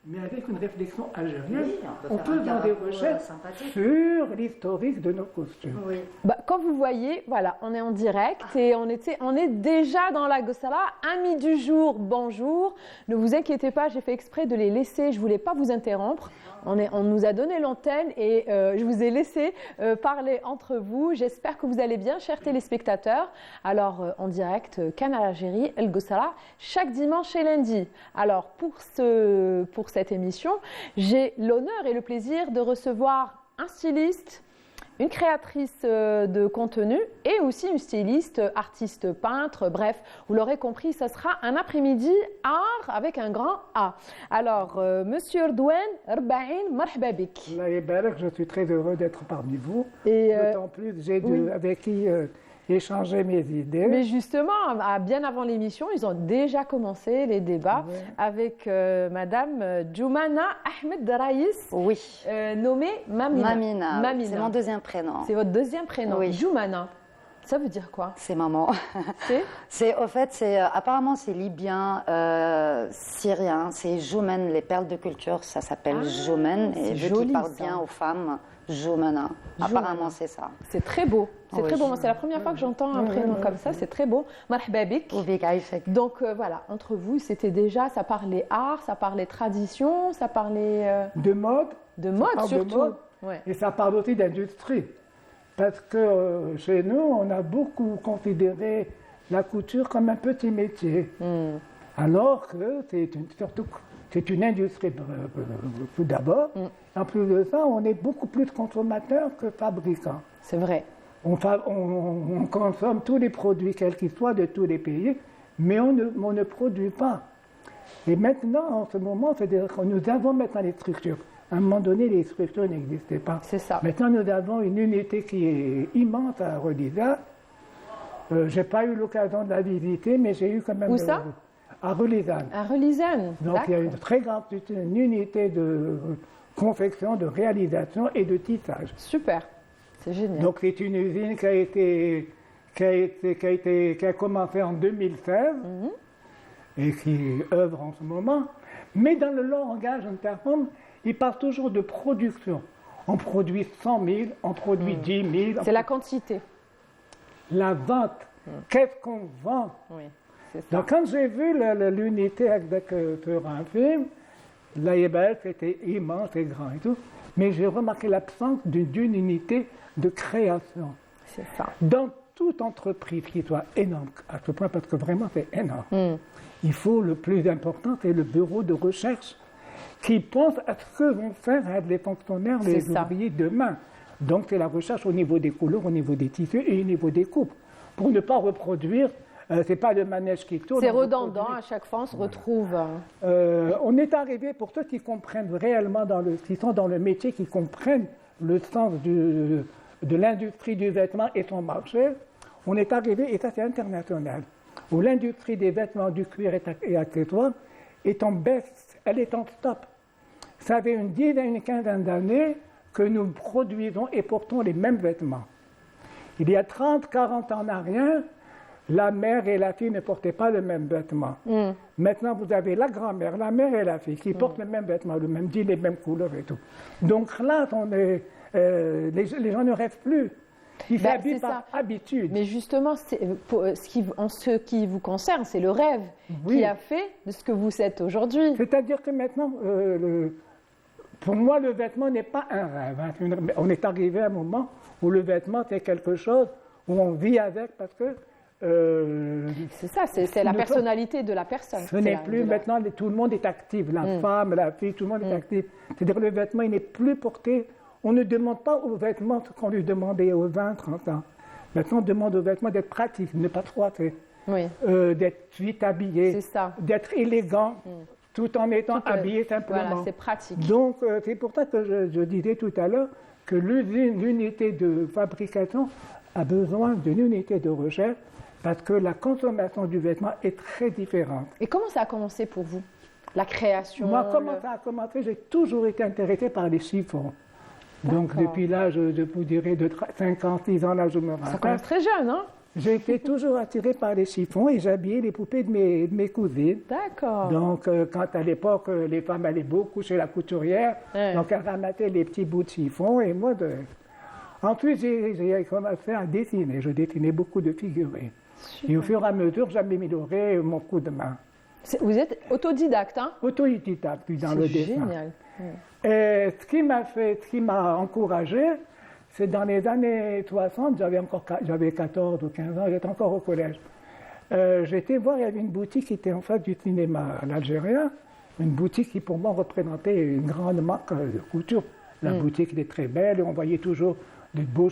mais avec une réflexion algérienne, Oui, on peut faire des recherches sur l'historique de nos costumes. Oui. Bah, comme vous voyez, voilà, on est en direct et on est déjà dans la Gossala. Amis du jour, bonjour. Ne vous inquiétez pas, j'ai fait exprès de les laisser, je ne voulais pas vous interrompre. On nous a donné l'antenne et je vous ai laissé parler entre vous. J'espère que vous allez bien, chers téléspectateurs. Alors, en direct, Canal Algérie, El Gossala, chaque dimanche et lundi. Alors, pour cette émission, j'ai l'honneur et le plaisir de recevoir un styliste, une créatrice de contenu et aussi une styliste, artiste, peintre, bref, vous l'aurez compris, ça sera un après-midi art avec un grand A. Alors, Monsieur Erdouane, Rbaïn, marhaba bik. Allah yabarak, je suis très heureux d'être parmi vous. Et d'autant plus, j'ai avec qui échanger mes idées. Mais justement, bien avant l'émission, ils ont déjà commencé les débats avec Madame Djoumana Ahmed Raïs, Oui. nommée Mamina. Mamina. C'est mon deuxième prénom. C'est votre deuxième prénom. Oui. Djoumana, ça veut dire quoi? C'est maman. Apparemment, c'est libyen, syrien. C'est Joumen, les perles de culture, ça s'appelle Joumen. Et vu qu'il parle bien aux femmes, Djoumana. Apparemment, c'est ça. C'est très beau. C'est Oui. très beau. Moi, c'est la première fois que j'entends un prénom comme ça. C'est très beau. Marhaba bik. Donc voilà, entre vous, c'était déjà, ça parlait art, ça parlait tradition, ça parlait De mode. de mode surtout. De mode, Ouais. et ça parle aussi d'industrie. Parce que chez nous, on a beaucoup considéré la couture comme un petit métier. Alors que c'est une industrie tout d'abord. En plus de ça, on est beaucoup plus consommateurs que fabricants. C'est vrai. On consomme tous les produits, quels qu'ils soient, de tous les pays, mais on ne produit pas. Et maintenant, en ce moment, c'est-à-dire que nous avons maintenant les structures. À un moment donné, les structures n'existaient pas. C'est ça. Maintenant, nous avons une unité qui est immense à Relizane. Je n'ai pas eu l'occasion de la visiter, mais j'ai eu quand même... Où ça? À Relizane. À Relizane. Donc, il y a une très grande une unité de confection, de réalisation et de tissage. Super. C'est génial. Donc, c'est une usine qui a commencé en 2016 et qui œuvre en ce moment. Mais dans le langage interne, il parle toujours de production. On produit 100 000, on produit 10 000. C'est la quantité. La vente. Qu'est-ce qu'on vend? Oui, c'est ça. Donc, quand j'ai vu l'unité sur un film, l'AEBL, c'était immense et grand et tout, mais j'ai remarqué l'absence d'une unité de création. C'est ça. Dans toute entreprise qui soit énorme, à ce point, parce que vraiment c'est énorme, il faut le plus important, c'est le bureau de recherche qui pense à ce que vont faire les fonctionnaires, les ouvriers demain. Donc c'est la recherche au niveau des couleurs, au niveau des tissus et au niveau des coupes, pour ne pas reproduire. C'est pas le manège qui tourne. C'est redondant, à chaque fois on se retrouve. On est arrivé, pour ceux qui comprennent réellement, qui sont dans le métier, qui comprennent le sens de l'industrie du vêtement et son marché, on est arrivé, et ça c'est international, où l'industrie des vêtements, du cuir et accessoires est en baisse, elle est en stop. Ça fait une dizaine, une quinzaine d'années que nous produisons et portons les mêmes vêtements. Il y a 30, 40 ans en arrière, la mère et la fille ne portaient pas le même vêtement. Maintenant, vous avez la grand-mère, la mère et la fille qui portent le même vêtement, le même jean, les mêmes couleurs et tout. Donc là, les gens ne rêvent plus. Ils s'habillent par habitude. Mais justement, en ce qui vous concerne, c'est le rêve qui a fait de ce que vous êtes aujourd'hui. C'est-à-dire que maintenant, pour moi, le vêtement n'est pas un rêve. On est arrivé à un moment où le vêtement, c'est quelque chose où on vit avec parce que... c'est ça, c'est la personnalité de la personne. Ce n'est plus maintenant, tout le monde est actif, la femme, la fille, tout le monde est actif. C'est-à-dire que le vêtement, il n'est plus porté. On ne demande pas aux vêtements ce qu'on lui demandait aux 20, 30 ans. Maintenant, on demande aux vêtements d'être pratiques, ne pas froisser, d'être vite habillé, d'être élégant, tout en étant habillé simplement. Voilà, c'est pratique. Donc, c'est pour ça que je disais tout à l'heure que l'unité de fabrication a besoin d'une unité de recherche parce que la consommation du vêtement est très différente. Et comment ça a commencé pour vous, la création? Moi, comment ça a commencé? J'ai toujours été intéressé par les chiffons. Donc, depuis l'âge, je vous dirais, de 5 ans, 6 ans, là, je me rappelle. Ça commence très jeune, hein? j'ai été toujours attirée par les chiffons et j'habillais les poupées de mes cousines. D'accord. Donc, quand à l'époque, les femmes allaient beaucoup chez la couturière, donc elles ramassaient les petits bouts de chiffon et moi, ensuite, j'ai commencé à dessiner. Je dessinais beaucoup de figurines. Et au fur et à mesure, j'ai amélioré mon coup de main. Vous êtes autodidacte, hein? Autodidacte, puis dans le dessin. Génial. Et ce qui m'a encouragé, c'est dans les années 60, j'avais 14 ou 15 ans, j'étais encore au collège. J'étais voir, il y avait une boutique qui était en face du cinéma à l'Algérien, une boutique qui pour moi représentait une grande marque de couture. La boutique était très belle et on voyait toujours de beaux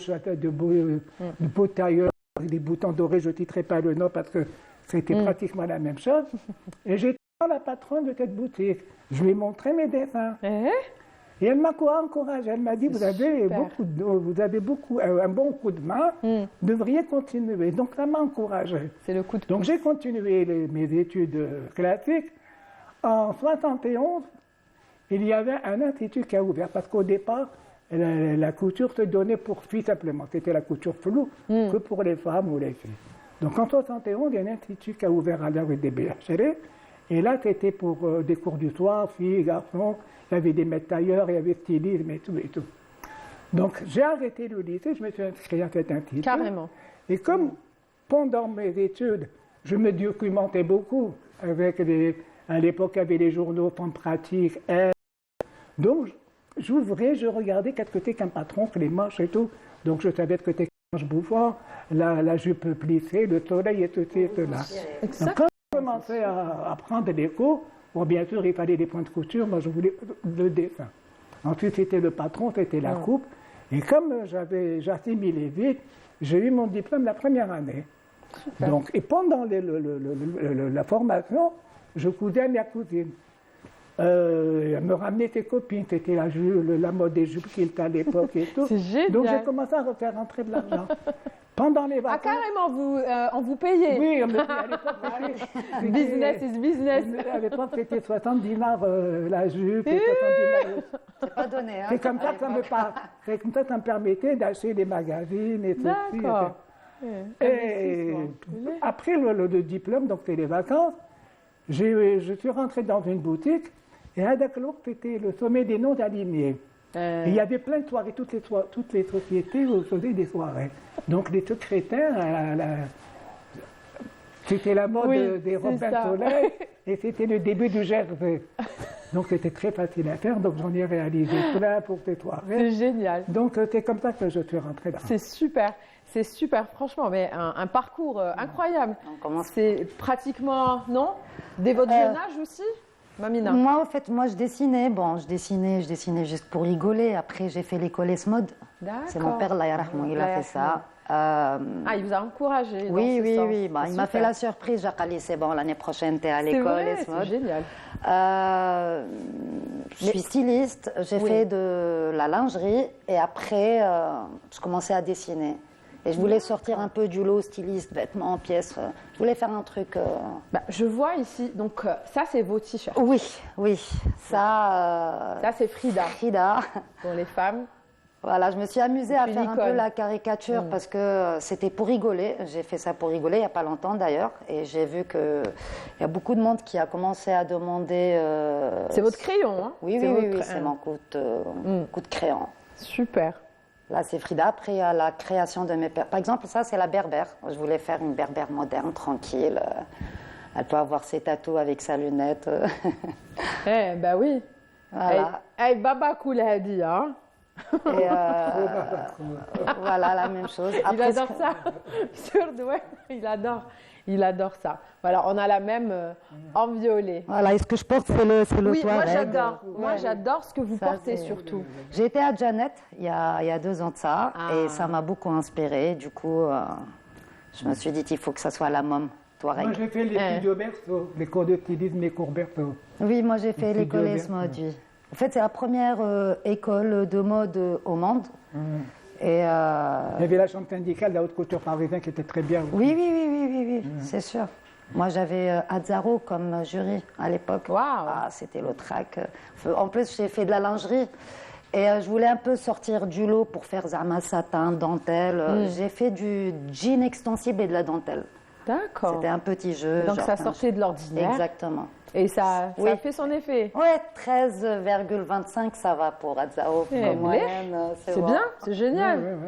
tailleurs, avec des boutons dorés, je ne titrerai pas le nom parce que c'était pratiquement la même chose. Et j'étais la patronne de cette boutique. Je lui ai montré mes dessins. Et elle m'a encouragé. Elle m'a dit, vous avez un bon coup de main, vous devriez continuer. Donc ça m'a encouragé. C'est le coup de pouce. Donc j'ai continué mes études classiques. En 71, il y avait un institut qui a ouvert parce qu'au départ, la couture se donnait pour filles simplement. C'était la couture floue que pour les femmes ou les filles. Donc en 71, il y a un institut qui a ouvert à la rue des BHL. Et là, c'était pour des cours du soir, filles, garçons. Il y avait des maîtres tailleurs, il y avait stylisme et tout et tout. Donc j'ai arrêté le lycée, je me suis inscrit à cet institut. Carrément. Et comme pendant mes études, je me documentais beaucoup avec à l'époque, il y avait les journaux Femmes Pratiques. Donc j'ouvrais, je regardais qu'est-ce que c'était qu'un patron, que les manches et tout. Donc je savais que c'était un manche bouffant, la jupe plissée, le soleil et tout et cela. Donc quand j'ai commencé à prendre des cours, bon, bien sûr, il fallait des points de couture, moi je voulais le dessin. Ensuite, c'était le patron, c'était la coupe. Et comme j'assimilais vite, j'ai eu mon diplôme la première année. Donc, et pendant la formation, je cousais à ma cousine. Elle me ramenait ses copines, c'était la mode des jupes qu'il était à l'époque et tout. C'est génial. Donc j'ai commencé à refaire rentrer de l'argent. Pendant les vacances. Ah, carrément, on vous payait. Oui, mais à l'époque, business is business. À l'époque, c'était 60 dinars la jupe et 70 dinars. C'est pas donné, hein? C'est comme ça que ça me permettait d'acheter des magazines et tout. D'accord. Et après le diplôme, donc c'était les vacances, je suis rentré dans une boutique et à Dakar, c'était le sommet des noms alignés. Et il y avait plein de soirées, toutes les sociétés faisaient des soirées. Donc les secrétaires, c'était la mode des Robin Soleil et c'était le début du Jersey. Donc c'était très facile à faire, donc j'en ai réalisé plein pour ces soirées. C'est génial. Donc c'est comme ça que je suis rentré là. C'est super, franchement, mais un parcours incroyable. C'est pratiquement, non? Dès votre jeune âge aussi, Mamina? Moi, en fait, je dessinais. Bon, je dessinais juste pour rigoler. Après, j'ai fait l'école Esmod. C'est mon père, Allah yarhamou, il a fait ça. Il vous a encouragé. Oui. Bah, il m'a fait la surprise. J'ai dit, c'est bon, l'année prochaine, tu es à l'école Esmod. C'est génial. Je suis styliste. J'ai fait de la lingerie. Et après, je commençais à dessiner. Et je voulais sortir un peu du lot styliste, vêtements, pièces. Je voulais faire un truc. Je vois ici, donc ça c'est vos t-shirts. Oui. Ça c'est Frida. Frida. Pour les femmes. Voilà, je me suis amusée à faire un peu la caricature parce que c'était pour rigoler. J'ai fait ça pour rigoler il n'y a pas longtemps d'ailleurs. Et j'ai vu qu'il y a beaucoup de monde qui a commencé à demander. C'est votre crayon, hein? Oui, c'est mon coup de crayon. Super. Là, c'est Frida. Après, il y a la création de mes pères. Par exemple, ça, c'est la berbère. Je voulais faire une berbère moderne, tranquille. Elle peut avoir ses tatous avec sa lunette. Oui. Voilà. Baba Koul a dit, hein? Et voilà, la même chose. Après, il adore ça. Il adore ça. Voilà, on a la même en violet. Voilà, et ce que je porte, c'est le Oui, moi j'adore ce que vous portez surtout. J'ai été à Janet il y a 2 ans de ça, et ça m'a beaucoup inspirée. Du coup, je me suis dit, il faut que ça soit la môme Touareg. Moi, j'ai fait les studios Berthaud, les cours de stylisme, les cours Berthaud. Oui, moi j'ai fait l'école Esmod, oui. En fait, c'est la première école de mode au monde. Et il y avait la chambre syndicale de la haute couture parisienne qui était très bien. Oui, c'est sûr. Moi, j'avais Azzaro comme jury à l'époque. Waouh. C'était le trac. En plus, j'ai fait de la lingerie. Et je voulais un peu sortir du lot pour faire zama, satin, dentelle. J'ai fait du jean extensible et de la dentelle. D'accord. C'était un petit jeu. Donc ça sortait de l'ordinaire. Exactement. Et ça a fait son effet. Ouais, 13,25, ça va pour Adzao. Comme moyenne, c'est bien, c'est génial.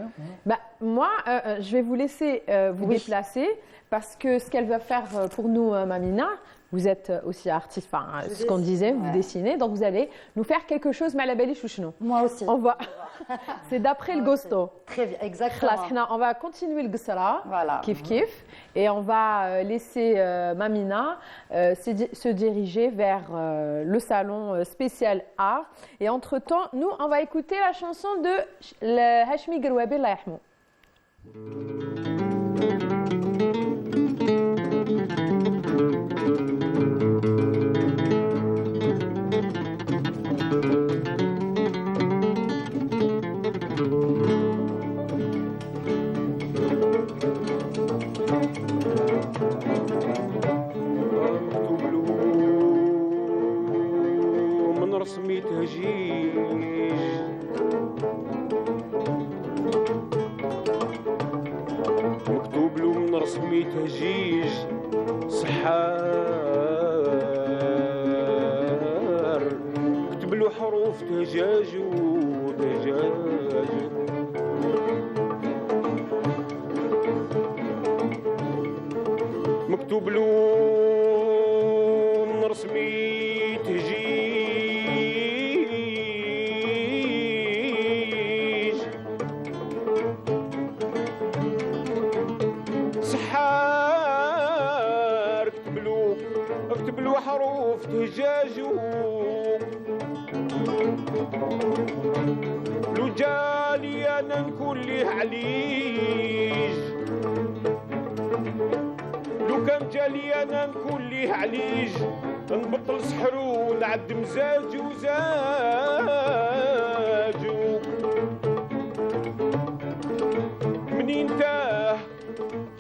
Bah, moi, je vais vous laisser vous déplacer parce que ce qu'elle va faire pour nous, Mamina, vous êtes aussi artiste, enfin, ce qu'on disait, vous dessinez, donc vous allez nous faire quelque chose, Malabeli Chouchnou. Moi aussi. On va. C'est d'après le Gosto. Très bien, exactement. On va continuer le Gsara, voilà. Kif Kif, et on va laisser Mamina se diriger vers le salon spécial art. Et entre-temps, nous, on va écouter la chanson de Hachmi Grouabi Allah Yahmou. رسمي تهجيج مكتوب له من رسمي تهجيج سحار كتب له حروف تهجاج وتهجاج مكتوب له من رسمي حروف تهجاج لو جالي انا نكون ليه عليج لو كان جالي انا نكون ليه عليج نبطل سحر ونعد مزاج وزاجو منين تاه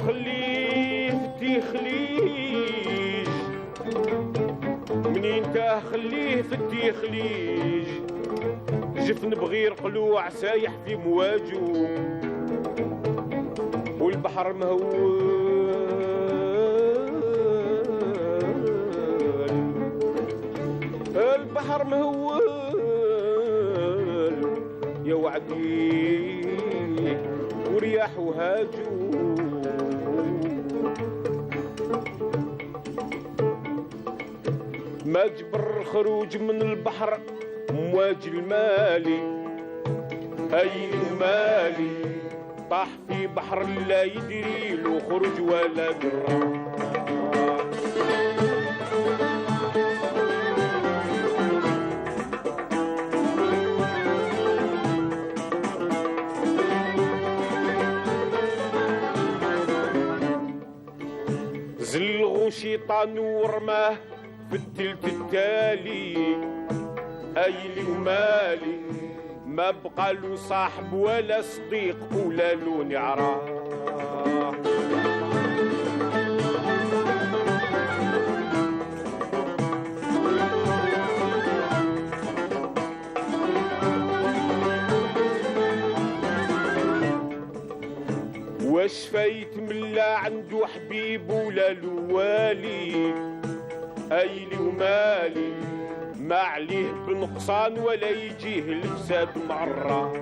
خليه في خليج منين تاه خليه في التيخليج جفن بغير قلوع سايح في مواجو والبحر مهول البحر مهول يا وعدي ورياح وهاجو ما جبر الخروج من البحر مواج المالي هاي المالي طاح في بحر لا يدري له خروج ولا درا زلغوا شيطان ورماه في التلت التالي ايلي ومالي ما بقى له صاحب ولا صديق ولا له نعراه واش فايت من لا عنده حبيب ولا له والي ايلي ومالي ما عليه بنقصان ولا يجيه الفساد معرة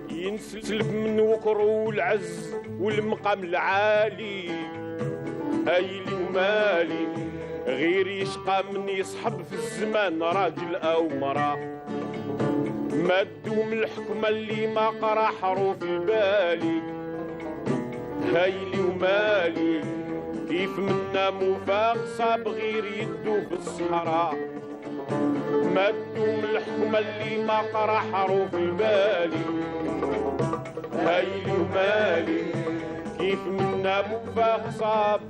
ينسلب من وكرو العز والمقام العالي ايلي ومالي غير يشقى من يصحب في الزمان راجل او مراه ما تدوم الحكمة اللي ما قرا حروف البالي هايلي ومالي كيف منا مفاق صاب غير يدو في الصحراء ما تدوم الحكمة اللي ما قرا حروف البالي هايلي ومالي كيف منا مفاق صاب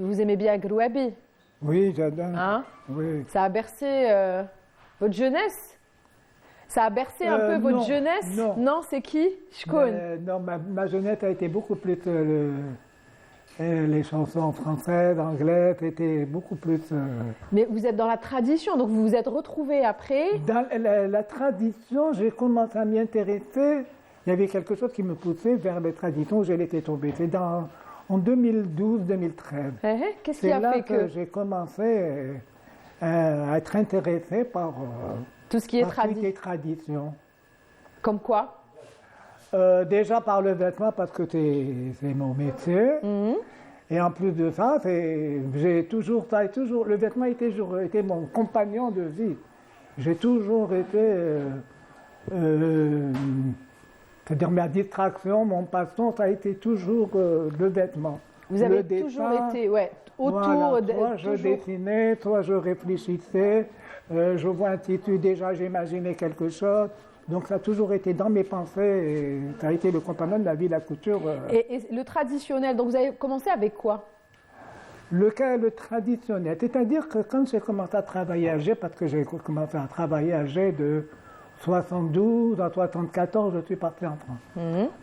Vous aimez bien Grouabi? Oui, j'adore. Hein? Oui. Ça a bercé votre jeunesse? Ça a bercé un peu votre jeunesse? Non. Non, c'est qui? Shkon. Non, ma jeunesse a été beaucoup plus... les chansons françaises, anglaises, étaient beaucoup plus... Mais vous êtes dans la tradition, donc vous vous êtes retrouvés après? Dans la tradition, j'ai commencé à m'y intéresser. Il y avait quelque chose qui me poussait vers les traditions où je l'étais tombé. C'est en 2012-2013. Qu'est-ce qui a fait C'est là que j'ai commencé à être intéressé par tout ce qui est tradition. Comme quoi? Déjà par le vêtement, parce que c'est mon métier. Et en plus de ça, le vêtement était mon compagnon de vie. J'ai toujours été... c'est-à-dire ma distraction, mon passe-temps, ça a été toujours le vêtement. Vous avez toujours été autour voilà, soit je dessinais, soit je réfléchissais, je vois un tissu, déjà j'imaginais quelque chose. Donc ça a toujours été dans mes pensées, et ça a été le compagnon de la vie, la couture. Et le traditionnel, donc vous avez commencé avec quoi? Le traditionnel, c'est-à-dire que quand j'ai commencé à travailler à Alger, parce que j'ai commencé à travailler à Alger de 72 à 74, je suis parti en France.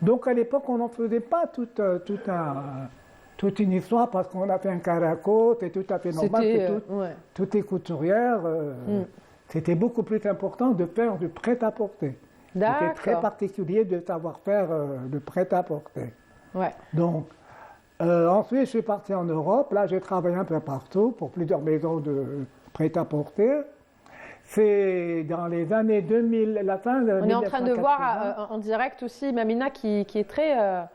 Donc à l'époque, on n'en faisait pas toute une histoire parce qu'on a fait un caracot, c'est tout à fait normal. Toutes les couturières, c'était beaucoup plus important de faire du prêt-à-porter. C'était très particulier de savoir faire le prêt-à-porter. Donc ensuite, je suis parti en Europe. Là, j'ai travaillé un peu partout pour plusieurs maisons de prêt-à-porter. C'est dans les années 2000, la fin de 1980. On est en train de voir en direct aussi Mamina qui est très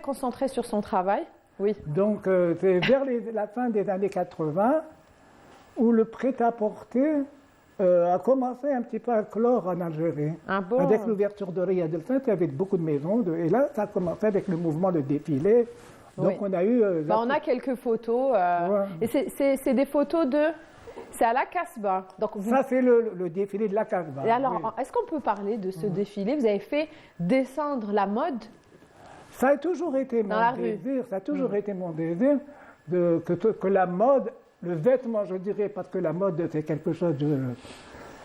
concentrée sur son travail. Oui. Donc, c'est vers la fin des années 80 où le prêt-à-porter a commencé un petit peu à clore en Algérie. Avec l'ouverture de Riyad el Fat, il y avait beaucoup de maisons. Et là, ça a commencé avec le mouvement de défilé. Donc, on a eu... on a quelques photos. Et c'est des photos de... C'est à la Casbah. Donc ça, c'est le défilé de la Casbah. Et alors, est-ce qu'on peut parler de ce défilé? Vous avez fait descendre la mode? Ça a toujours été mon désir. Ça a toujours été mon désir que la mode, le vêtement, je dirais, parce que la mode, c'est quelque chose de...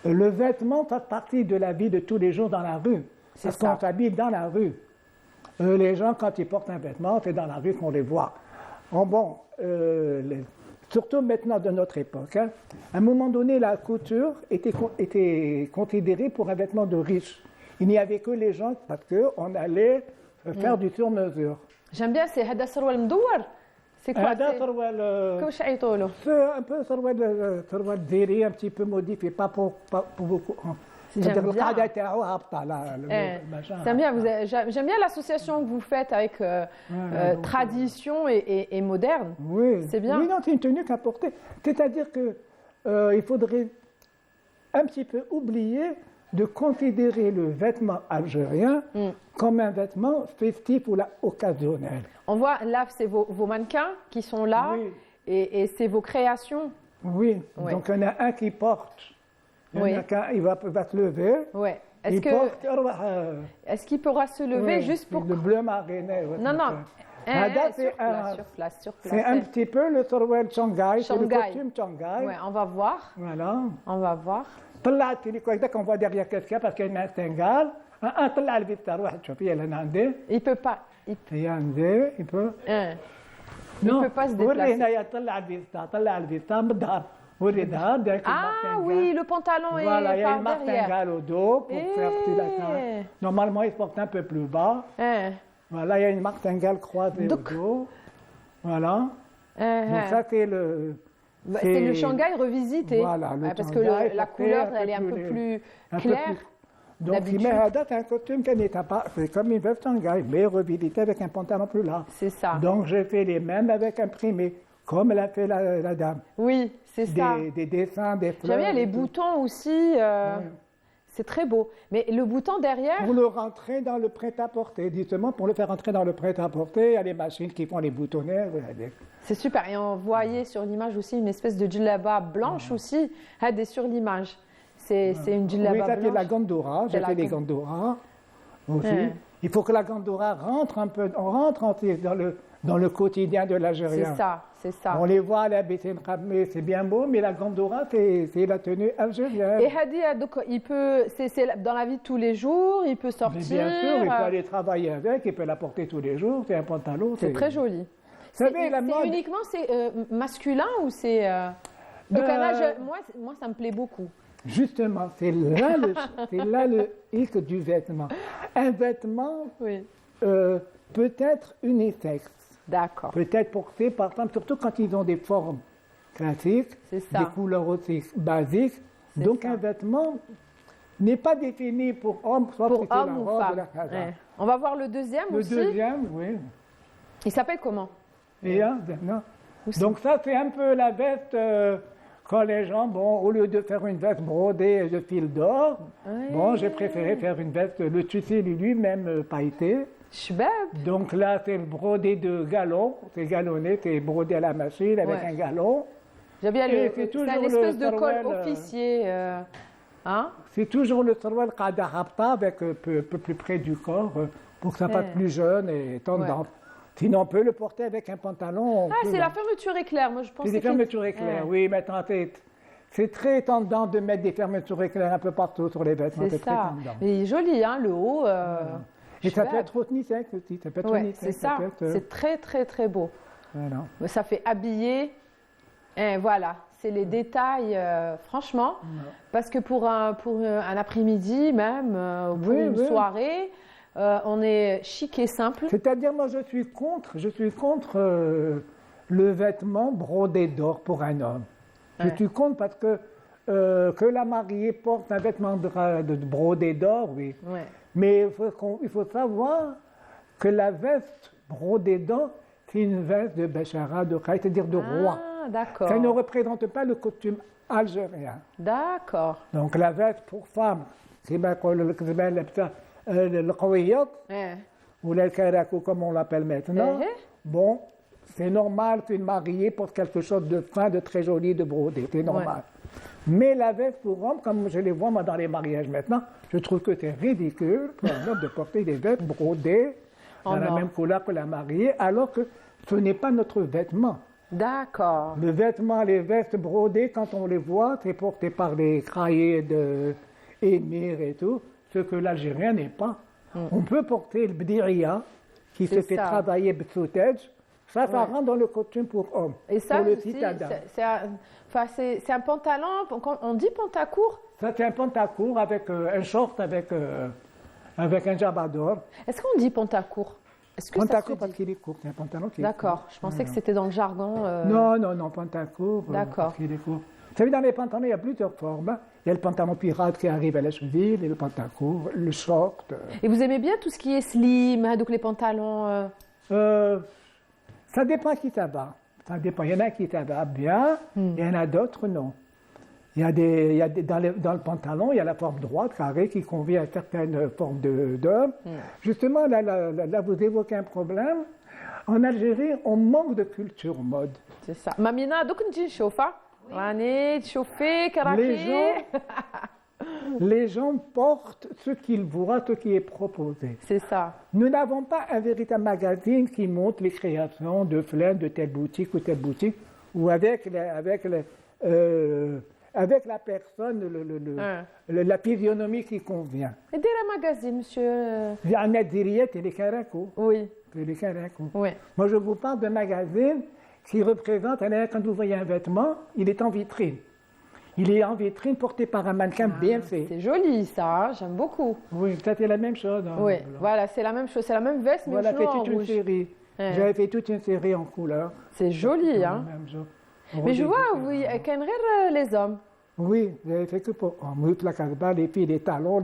Le vêtement fait partie de la vie de tous les jours dans la rue. Parce qu'on s'habille dans la rue. Les gens, quand ils portent un vêtement, c'est dans la rue qu'on les voit. Surtout maintenant de notre époque. À un moment donné, la couture était considérée pour un vêtement de riche. Il n'y avait que les gens parce qu'on allait faire du sur-mesure. J'aime bien, c'est Hada Sarwal Mdouar. C'est quoi? Hada Sarwal. C'est un peu Sarwal Zeri, un petit peu modifié, pas pour beaucoup. J'aime bien l'association que vous faites avec tradition et moderne. Oui, c'est bien. Oui, non, c'est une tenue qu'à porter. C'est-à-dire qu'il faudrait un petit peu oublier de considérer le vêtement algérien comme un vêtement festif ou occasionnel. On voit là, c'est vos mannequins qui sont là et c'est vos créations. Oui, donc il y en a un qui porte. Il va se lever. Est-ce qu'il pourra se lever juste pour... Le bleu mariné. Non. Sur place. C'est un petit peu le Sarwal Shanghai, c'est le costume Shanghai. On va voir. Voilà. On va voir. On voit derrière qu'est-ce qu'il y a parce qu'il y a une martingale. Il peut pas. Il peut. Non. Il peut pas se déplacer. Ah oui, le pantalon est par derrière. Voilà, il y a une martingale au dos pour faire tout la taille. Normalement, il se porte un peu plus bas. Voilà, il y a une martingale croisée au dos. Voilà. Donc ça, c'est le... C'est le Shanghai revisité. Voilà, parce que la couleur, elle est un peu plus claire. Donc, il met à date un costume qui n'est pas... C'est comme une veste Shanghai, mais revisité avec un pantalon plus large. C'est ça. Donc, j'ai fait les mêmes avec imprimé, comme l'a fait la dame. Oui, c'est ça. Des dessins, des fleurs. J'aime bien les boutons aussi. C'est très beau. Mais le bouton derrière... Pour le rentrer dans le prêt-à-porter, justement, pour le faire rentrer dans le prêt-à-porter, il y a les machines qui font les boutonnets. C'est super. Et on voyait sur l'image aussi une espèce de djellaba blanche aussi, sur l'image. C'est une djellaba blanche. Oui, ça c'est la gandora. J'ai fait les gandoras aussi. Il faut que la gandora rentre un peu, on rentre dans dans le quotidien de l'Algérien. C'est ça, c'est ça. On les voit à la Bessine Khamé, c'est bien beau, mais la gandoura, c'est la tenue algérienne. Et Hadia, donc, c'est dans la vie de tous les jours, il peut sortir. Mais bien sûr, il peut aller travailler avec, il peut la porter tous les jours, c'est un pantalon. C'est très joli. C'est uniquement masculin ou c'est... Donc moi, ça me plaît beaucoup. Justement, c'est là le hic du vêtement. Un vêtement peut être unisexe. D'accord. Peut être porté par femmes, surtout quand ils ont des formes classiques, des couleurs aussi basiques. Donc un vêtement n'est pas défini pour homme, soit pour homme ou femme. De la casa. Ouais. On va voir le deuxième aussi. Le deuxième, oui. Il s'appelle comment? Donc ça, c'est un peu la veste quand les gens, au lieu de faire une veste brodée de fil d'or, j'ai préféré faire une veste, le tissu lui-même pailleté. Donc là, c'est brodé de galon, c'est galonné, c'est brodé à la machine avec un galon. J'ai bien c'est une espèce de col officier. C'est toujours le sarwal qada habta avec un peu plus près du corps pour que ça fasse plus jeune et tendance. Sinon, on peut le porter avec un pantalon. C'est la fermeture éclair, moi je pense. C'est des fermetures éclairs, oui. Maintenant, c'est très tendance de mettre des fermetures éclair un peu partout sur les vêtements. C'est ça. Mais joli, hein, le haut. Et ça peut être unisexe aussi. C'est ça. C'est très, très, très beau. Voilà. Ça fait habiller. Et voilà, c'est les détails, franchement. Parce que pour un après-midi même, pour une soirée, on est chic et simple. C'est-à-dire, moi, je suis contre le vêtement brodé d'or pour un homme. Je suis contre parce que la mariée porte un vêtement de brodé d'or, oui. Mais il faut savoir que la veste brodée d'or, c'est une veste de Bachara, c'est-à-dire de roi. D'accord. Ça ne représente pas le costume algérien. D'accord. Donc la veste pour femme, c'est le qawiyat, ou le karakou comme on l'appelle maintenant. Bon, c'est normal qu'une mariée porte quelque chose de fin, de très joli, de brodé, c'est normal. Mais la veste pour homme, comme je les vois moi dans les mariages maintenant, je trouve que c'est ridicule pour un homme de porter des vestes brodées dans la même couleur que la mariée, alors que ce n'est pas notre vêtement. D'accord. Le vêtement, les vestes brodées, quand on les voit, c'est porté par les kraïs de émirs et tout, ce que l'Algérien n'est pas. On peut porter le bdiria, qui se fait travailler b'soutej, ça rentre dans le costume pour homme. Et ça, pour le citadin. C'est un pantalon, on dit pantacourt? Ça, c'est un pantacourt avec un short avec un jabador. Est-ce qu'on dit pantacourt? Pantacourt parce qu'il est court, c'est un pantalon qui est court. D'accord, je pensais que c'était dans le jargon. Non, pantacourt parce qu'il est court. Vous savez, dans les pantalons, il y a plusieurs formes. Il y a le pantalon pirate qui arrive à la cheville, et le pantacourt, le short. Et vous aimez bien tout ce qui est slim, donc les pantalons Ça dépend qui ça va. Ça dépend. Il y en a qui ça va bien, il y en a d'autres non. Dans le pantalon, il y a la forme droite, carrée, qui convient à certaines formes d'hommes. Justement, là, vous évoquez un problème. En Algérie, on manque de culture mode. C'est ça. Mamina, donc on chauffa. Les gens portent ce qu'ils voient, ce qui est proposé. C'est ça. Nous n'avons pas un véritable magazine qui montre les créations de flingues de telle boutique ou telle boutique, ou avec la personne, la physionomie qui convient. Et dès le magazine, monsieur Il y a les Karakou. Oui. Les Karakou. Oui. Moi, je vous parle d'un magazine qui représente, quand vous voyez un vêtement, il est en vitrine. Il est en vitrine porté par un mannequin bien fait. C'est joli ça, j'aime beaucoup. Oui, ça c'est la même chose. Oui, voilà, c'est la même chose, c'est la même veste, mais voilà, fait toute une série. J'avais fait toute une série en couleur. C'est joli, hein. Mais je vois, oui, les hommes. Oui, j'avais fait que pour la casbah, les filles, les talons,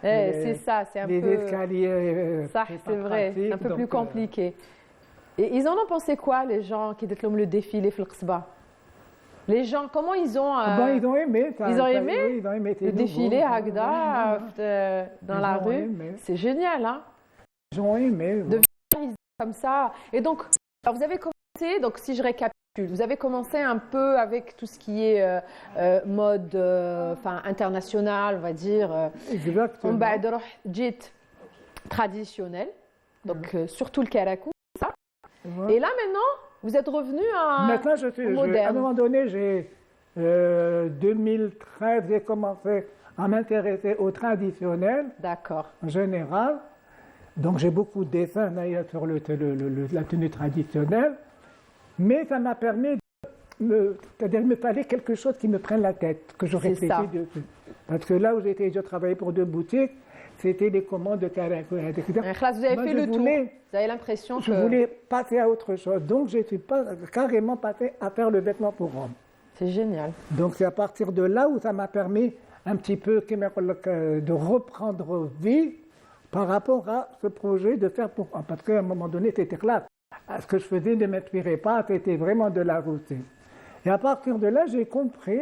c'est ça, c'est un les peu... escaliers. Ça, c'est vrai, c'est un peu plus compliqué. Et ils en ont pensé quoi, les gens qui étaient le défilé fil qsba? Les gens, comment ils ont... ils ont aimé. Ils ont aimé, oui, ils ont aimé le défilé à Agda, dans la rue. C'est génial, hein? Ils ont aimé. De venir comme ça. Et donc, alors vous avez commencé, donc si je récapitule, vous avez commencé un peu avec tout ce qui est mode international, on va dire. Exactement. On va dire traditionnel, donc surtout le karakou, ça. Et là, maintenant, vous êtes revenu à Maintenant, à un moment donné, 2013, j'ai commencé à m'intéresser au traditionnel. D'accord. En général. Donc j'ai beaucoup de dessins d'ailleurs sur la tenue traditionnelle. Mais ça m'a permis c'est-à-dire il me fallait quelque chose qui me prenne la tête, que je réfléchisse dessus. Parce que là où je travaillais pour 2 boutiques, c'était des commandes de caractère, etc. Vous avez fait le tour. Vous avez l'impression que... Je voulais passer à autre chose. Donc je suis carrément passé à faire le vêtement pour homme. C'est génial. Donc c'est à partir de là où ça m'a permis un petit peu de reprendre vie par rapport à ce projet de faire pour homme. Parce qu'à un moment donné, c'était clair. Ce que je faisais ne m'inspirait pas, c'était vraiment de la routine. Et à partir de là, j'ai compris,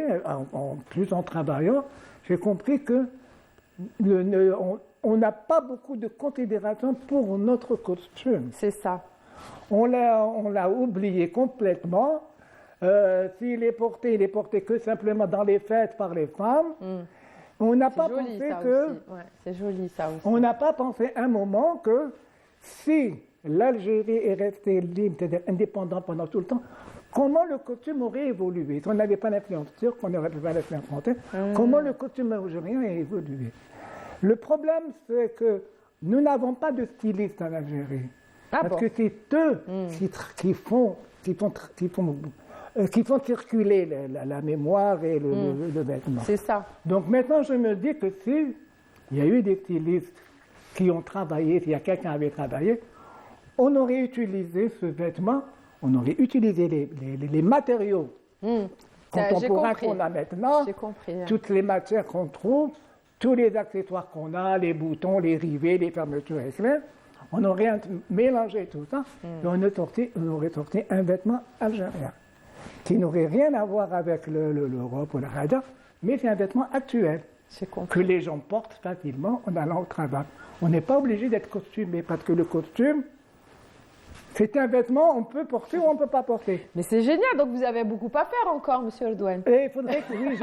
en travaillant, j'ai compris que on n'a pas beaucoup de considération pour notre costume. C'est ça. On l'a oublié complètement. S'il est porté, il est porté que simplement dans les fêtes par les femmes. On n'a pas pensé que... c'est joli ça aussi. On n'a pas pensé un moment que si l'Algérie est restée libre, c'est-à-dire indépendante pendant tout le temps, comment le costume aurait évolué? Si on n'avait pas l'influence turque, on n'aurait pas l'influence française, comment le costume algérien a évolué? Le problème, c'est que nous n'avons pas de stylistes en Algérie. Parce que c'est eux qui font circuler la mémoire et le vêtement. C'est ça. Donc maintenant, je me dis que s'il y a eu des stylistes qui ont travaillé, s'il y a quelqu'un qui avait travaillé, on aurait utilisé ce vêtement, on aurait utilisé les matériaux contemporains qu'on a maintenant, toutes les matières qu'on trouve, tous les accessoires qu'on a, les boutons, les rivets, les fermetures éclairs, on aurait mélangé tout ça et on aurait sorti un vêtement algérien qui n'aurait rien à voir avec l'Europe ou la Raja, mais c'est un vêtement actuel que les gens portent facilement en allant au travail. On n'est pas obligé d'être costumé parce que le costume, c'est un vêtement, on peut porter ou on ne peut pas porter. Mais c'est génial, donc vous avez beaucoup à faire encore, monsieur Redouane. Et il faudrait que, oui,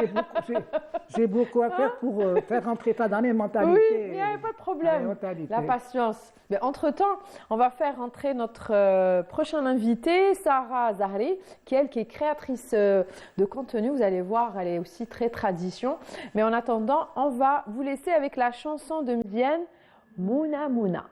j'ai beaucoup à faire pour faire rentrer ça dans les mentalités. Oui, il n'y a pas de problème. La patience. Mais entre-temps, on va faire rentrer notre prochaine invitée, Sarah Zahri, qui est créatrice de contenu. Vous allez voir, elle est aussi très tradition. Mais en attendant, on va vous laisser avec la chanson de Mziane, Mouna Mouna.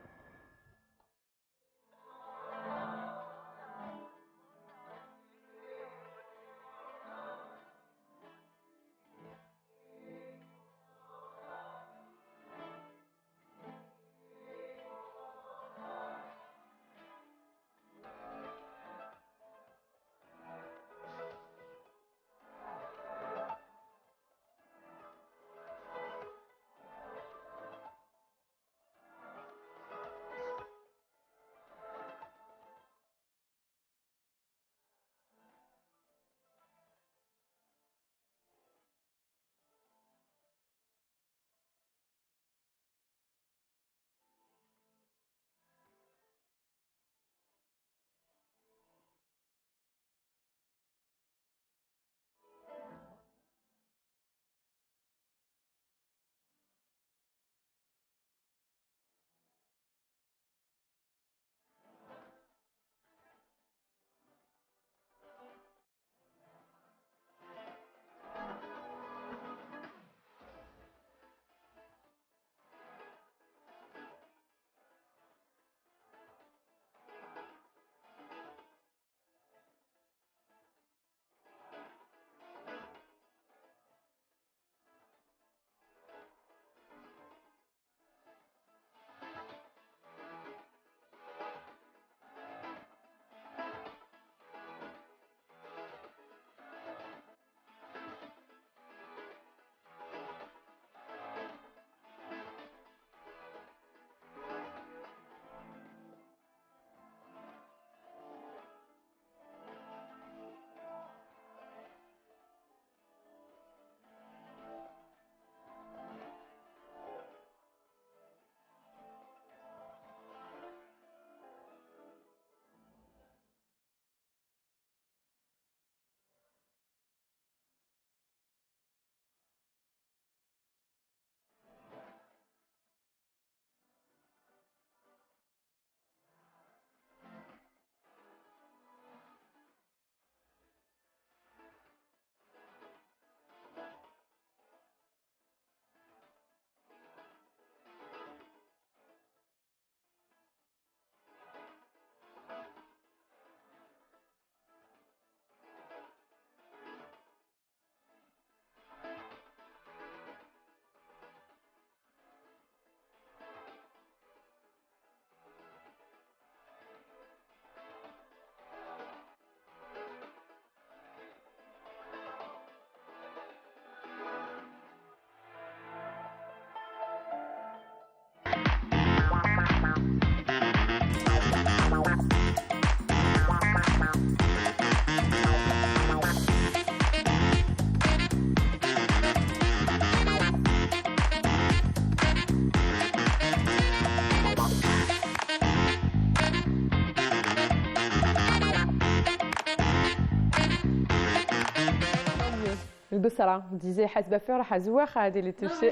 البصرة disait حسبة فرح زواخة هذه اللي تمشي.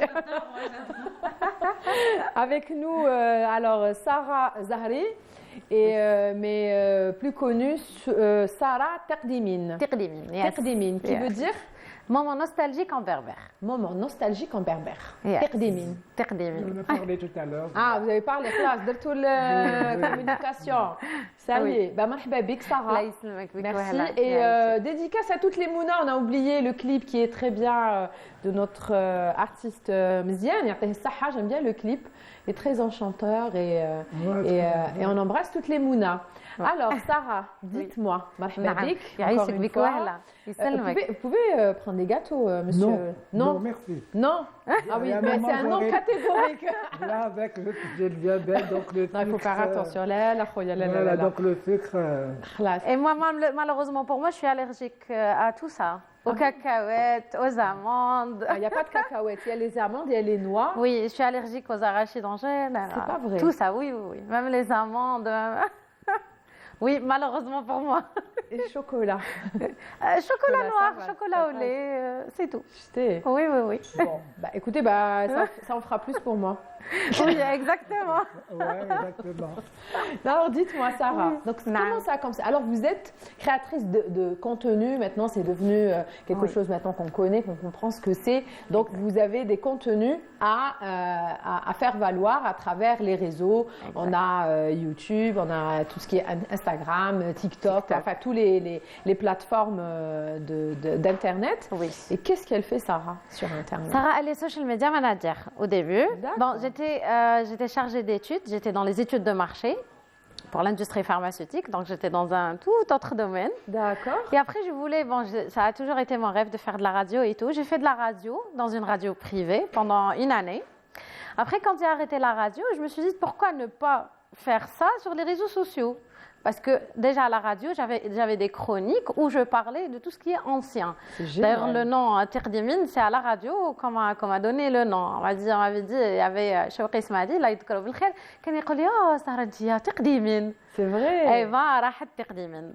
Avec nous alors Sarah Zahri et mais plus connue Sarah Taqdimine. Taqdimine, yes. Taqdimine qui veut dire moment nostalgique en berbère. Moment nostalgique en berbère. Yes. Taqdimine. Taqdimine. On a parlé tout à l'heure. Ah, vous avez parlé classe de toute la communication. Ça y est. Ben, marhaba bik, Sarah. Merci. Et dédicace à toutes les Mouna. On a oublié le clip qui est très bien de notre artiste Mziane. J'aime bien le clip. Il est très enchanteur et on embrasse toutes les Mouna. Alors, Sarah, dites-moi, marhaba bik, encore une fois. Vous pouvez prendre des gâteaux, monsieur? Non, merci. Non. Ah oui, mais c'est un non catégorique. Là, avec le diabète, donc le sucre. Il faut faire attention. Voilà, donc le sucre. Et moi, malheureusement pour moi, je suis allergique à tout ça. Aux cacahuètes, aux amandes. Il n'y a pas de cacahuètes, il y a les amandes, il y a les noix. Oui, je suis allergique aux arachides en général. C'est pas vrai. Tout ça, oui. Même les amandes. Oui, malheureusement pour moi. Et le chocolat. Chocolat noir, chocolat au lait, c'est tout. Oui. Bon, bah écoutez, ça en fera plus pour moi. Oui, exactement. Oui, exactement. Alors dites-moi, Sarah, donc comment ça comme ça? Alors vous êtes créatrice de contenu, maintenant c'est devenu quelque chose maintenant qu'on connaît, qu'on comprend ce que c'est. Donc vous avez des contenus à faire valoir à travers les réseaux. Exact. On a YouTube, on a tout ce qui est Instagram, TikTok. Enfin tous les plateformes d'internet. Oui. Et qu'est-ce qu'elle fait, Sarah, sur internet? Sarah, elle est social media manager au début. Bon, j'étais chargée d'études, j'étais dans les études de marché pour l'industrie pharmaceutique, donc j'étais dans un tout autre domaine. D'accord. Et après, ça a toujours été mon rêve de faire de la radio et tout. J'ai fait de la radio dans une radio privée pendant une année. Après, quand j'ai arrêté la radio, je me suis dit pourquoi ne pas faire ça sur les réseaux sociaux? Parce que déjà à la radio, j'avais des chroniques où je parlais de tout ce qui est ancien. D'ailleurs, le nom Taqdimine, c'est à la radio qu'on m'a donné le nom. On m'avait dit, il y avait Chouqi Ismaili, là, il te dit, oh, Sarah Taqdimine. C'est vrai. Et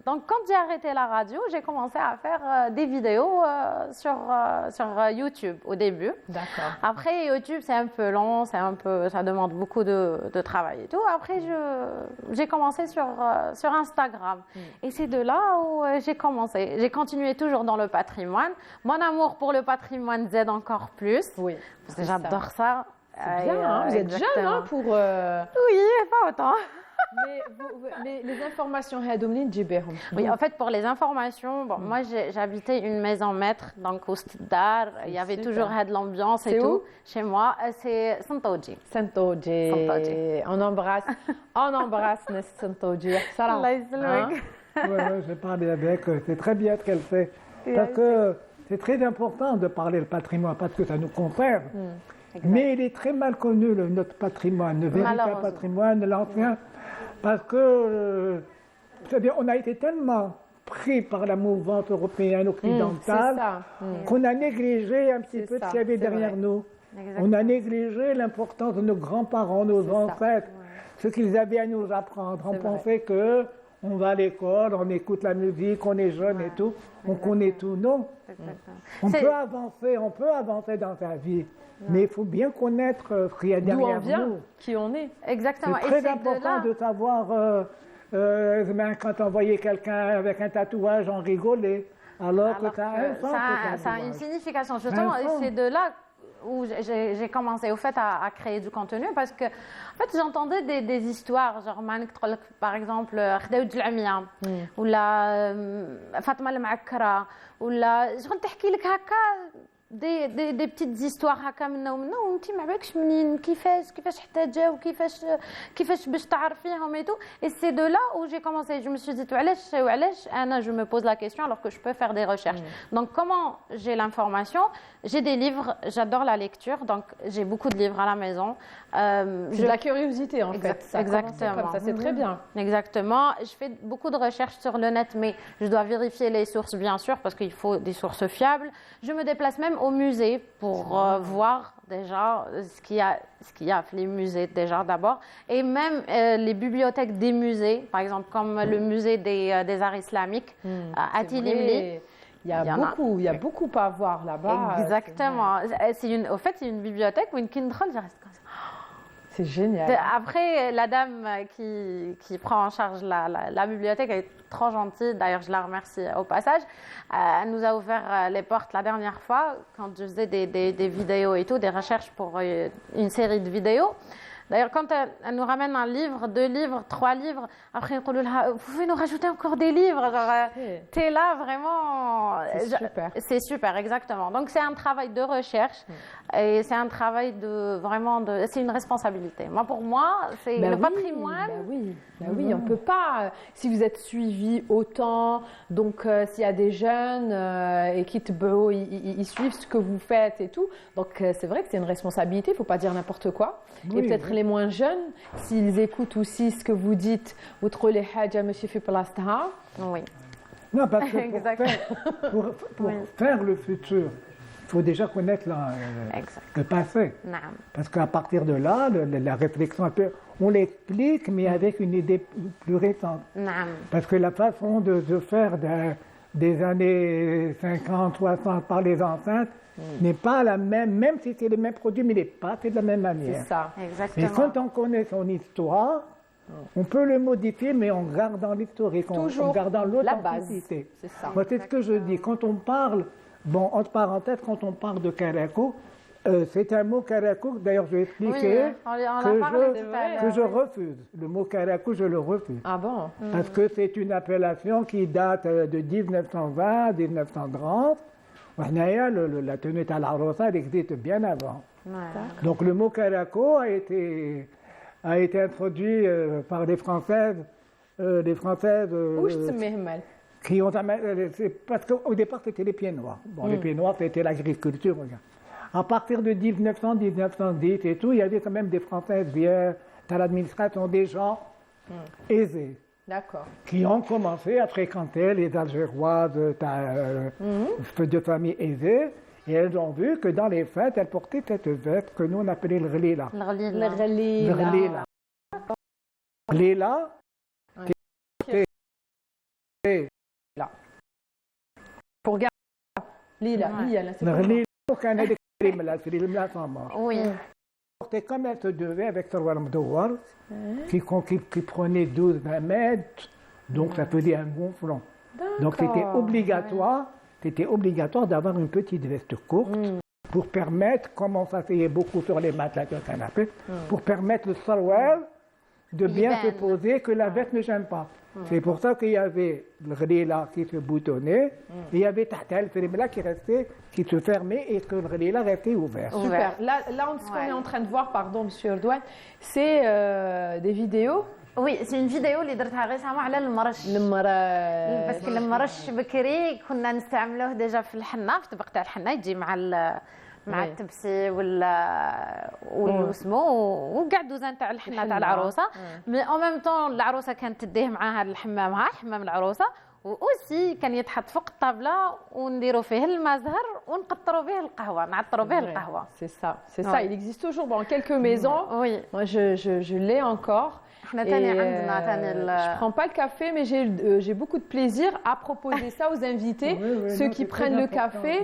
donc, quand j'ai arrêté la radio, j'ai commencé à faire des vidéos sur YouTube au début. D'accord. Après, YouTube, c'est un peu long, ça demande beaucoup de travail et tout. Après, j'ai commencé sur Instagram. Et c'est de là où j'ai commencé. J'ai continué toujours dans le patrimoine. Mon amour pour le patrimoine z'aide encore plus. Oui. Parce que j'adore ça. C'est bien, hein, vous êtes jeune hein, pour... Oui, pas autant. Mais les informations, oui, en fait, pour les informations, moi j'habitais une maison maître, donc au Stdar, il y avait toujours de l'ambiance et tout. Chez moi, c'est Santoji. On embrasse Santoji. J'ai parlé avec, c'est très bien ce qu'elle fait. Parce que c'est très important de parler le patrimoine, parce que ça nous concerne. Mais il est très mal connu, notre patrimoine, le véritable patrimoine, l'ancien. Parce que, c'est-à-dire, on a été tellement pris par la mouvance européenne occidentale qu'on a négligé un petit peu ce qu'il y avait derrière nous. Exactement. On a négligé l'importance de nos grands-parents, nos ancêtres, ce qu'ils avaient à nous apprendre. On pensait qu'on va à l'école, on écoute la musique, on est jeune et tout, on connaît tout. Non, on peut avancer dans sa vie. Mais il faut bien connaître ce qu'il y a derrière nous. Qui on est. Exactement. C'est très important de savoir, quand on voyait quelqu'un avec un tatouage, on rigolait. Alors que ça a un sens. Ça a une signification. Justement, c'est de là où j'ai commencé au fait à créer du contenu parce que en fait j'entendais des histoires genre par exemple Khdaoud Lamia ou la Fatma Al-Maakra ou la je تحكي لك هكا des petites histoires هكا منا ومنا وانت ما بالكش منين كيفاش حتى جاو كيفاش باش تعرفيهم et tout. Et c'est de là où j'ai commencé. Je me suis dit وعلاش انا je me pose la question alors que je peux faire des recherches. Donc comment j'ai l'information? J'ai des livres, j'adore la lecture, donc j'ai beaucoup de livres à la maison. C'est de la curiosité en fait. Exactement. Comme ça, c'est très bien. Exactement. Je fais beaucoup de recherches sur le net, mais je dois vérifier les sources bien sûr parce qu'il faut des sources fiables. Je me déplace même au musée pour voir déjà ce qu'il y a les musées déjà d'abord et même les bibliothèques des musées, par exemple comme le musée des arts islamiques à Tilimli. Il y a beaucoup à voir là-bas. Exactement. Au fait, c'est une bibliothèque où une kindle, je reste comme ça. C'est génial. Après, la dame qui prend en charge la bibliothèque, elle est trop gentille. D'ailleurs, je la remercie au passage. Elle nous a ouvert les portes la dernière fois quand je faisais des vidéos et tout, des recherches pour une série de vidéos. D'ailleurs, quand elle nous ramène un livre, 2 livres, 3 livres, après, vous pouvez nous rajouter encore des livres. T'es là, vraiment. C'est super. C'est super, exactement. Donc, c'est un travail de recherche et c'est un travail c'est une responsabilité. Moi, pour moi, c'est le patrimoine. Oui, on ne peut pas. Si vous êtes suivi autant, donc s'il y a des jeunes et qui ils suivent ce que vous faites et tout, donc c'est vrai que c'est une responsabilité, il ne faut pas dire n'importe quoi. Et peut-être les moins jeunes, s'ils écoutent aussi ce que vous dites, outre les haja, monsieur fi plastaha. Oui. Non, parce que pour faire le futur, il faut déjà connaître le passé. Non. Parce qu'à partir de là, la réflexion, on l'explique, mais avec une idée plus récente. Non. Parce que la façon de faire des années 50, 60 par les enceintes n'est pas la même si c'est les mêmes produits, mais n'est pas fait de la même manière. C'est ça. Exactement. Et quand on connaît son histoire, on peut le modifier, mais en gardant l'historique, en gardant l'authenticité. C'est ça. Moi, c'est ce que je dis. Quand on parle, entre parenthèses, quand on parle de Karakou, c'est un mot Karakou, d'ailleurs je vais expliquer, que je refuse. Le mot Karakou, je le refuse. Ah bon? Parce que c'est une appellation qui date de 1920, 1930. La tenue à la rosa, elle existe bien avant. Donc le mot Karakou a été introduit par les Françaises. Qui ont parce qu'au départ, c'était les pieds noirs. Bon, les pieds noirs, c'était l'agriculture. À partir de 1900, 1910 et tout, il y avait quand même des Françaises bien dans l'administration, des gens aisés. D'accord. Qui ont commencé à fréquenter les Algéroises de familles aisées. Et elles ont vu que dans les fêtes, elles portaient cette veste que nous on appelait le ghlila. Le ghlila. Ghlila. Pour garder Lila, c'est oui. Portait comme elle se devait avec Sarwar Mdouar, qui prenait 12-20 mètres, donc ça faisait un bon front. Donc c'était obligatoire d'avoir une petite veste courte pour permettre, comme on s'asseyait beaucoup sur les matelas de canapé, pour permettre le Sarwar de bien se poser, que la veste ne gêne pas. C'est pour ça qu'il y avait le ghlila qui se boutonnait, et il y avait tahta le firimla qui se fermait et que le ghlila restait ouvert. Super. Là, ce qu'on est en train de voir, pardon, monsieur Redouane, c'est des vidéos. Oui, c'est une vidéo اللي درتها récemment على المرش. باسكو المرش بكري كنا نستعملوه ديجا في الحنة، في طبق تاع الحنة يجي مع التبسي والسمو وكاع دوزان تاع الحنه تاع العروسه مي او ميم طون العروسه كانت تديه معاها لحمامها حمام العروسه واوسي كان يتحط فوق الطابله ونديروا فيه الماء زهر ونقطروا به القهوه نعطروا به القهوه. C'est ça, il existe toujours dans quelques maisons. Oui. Moi je l'ai encore. Je ne prends pas le café, mais j'ai beaucoup de plaisir à proposer ça aux invités, ceux qui prennent le café.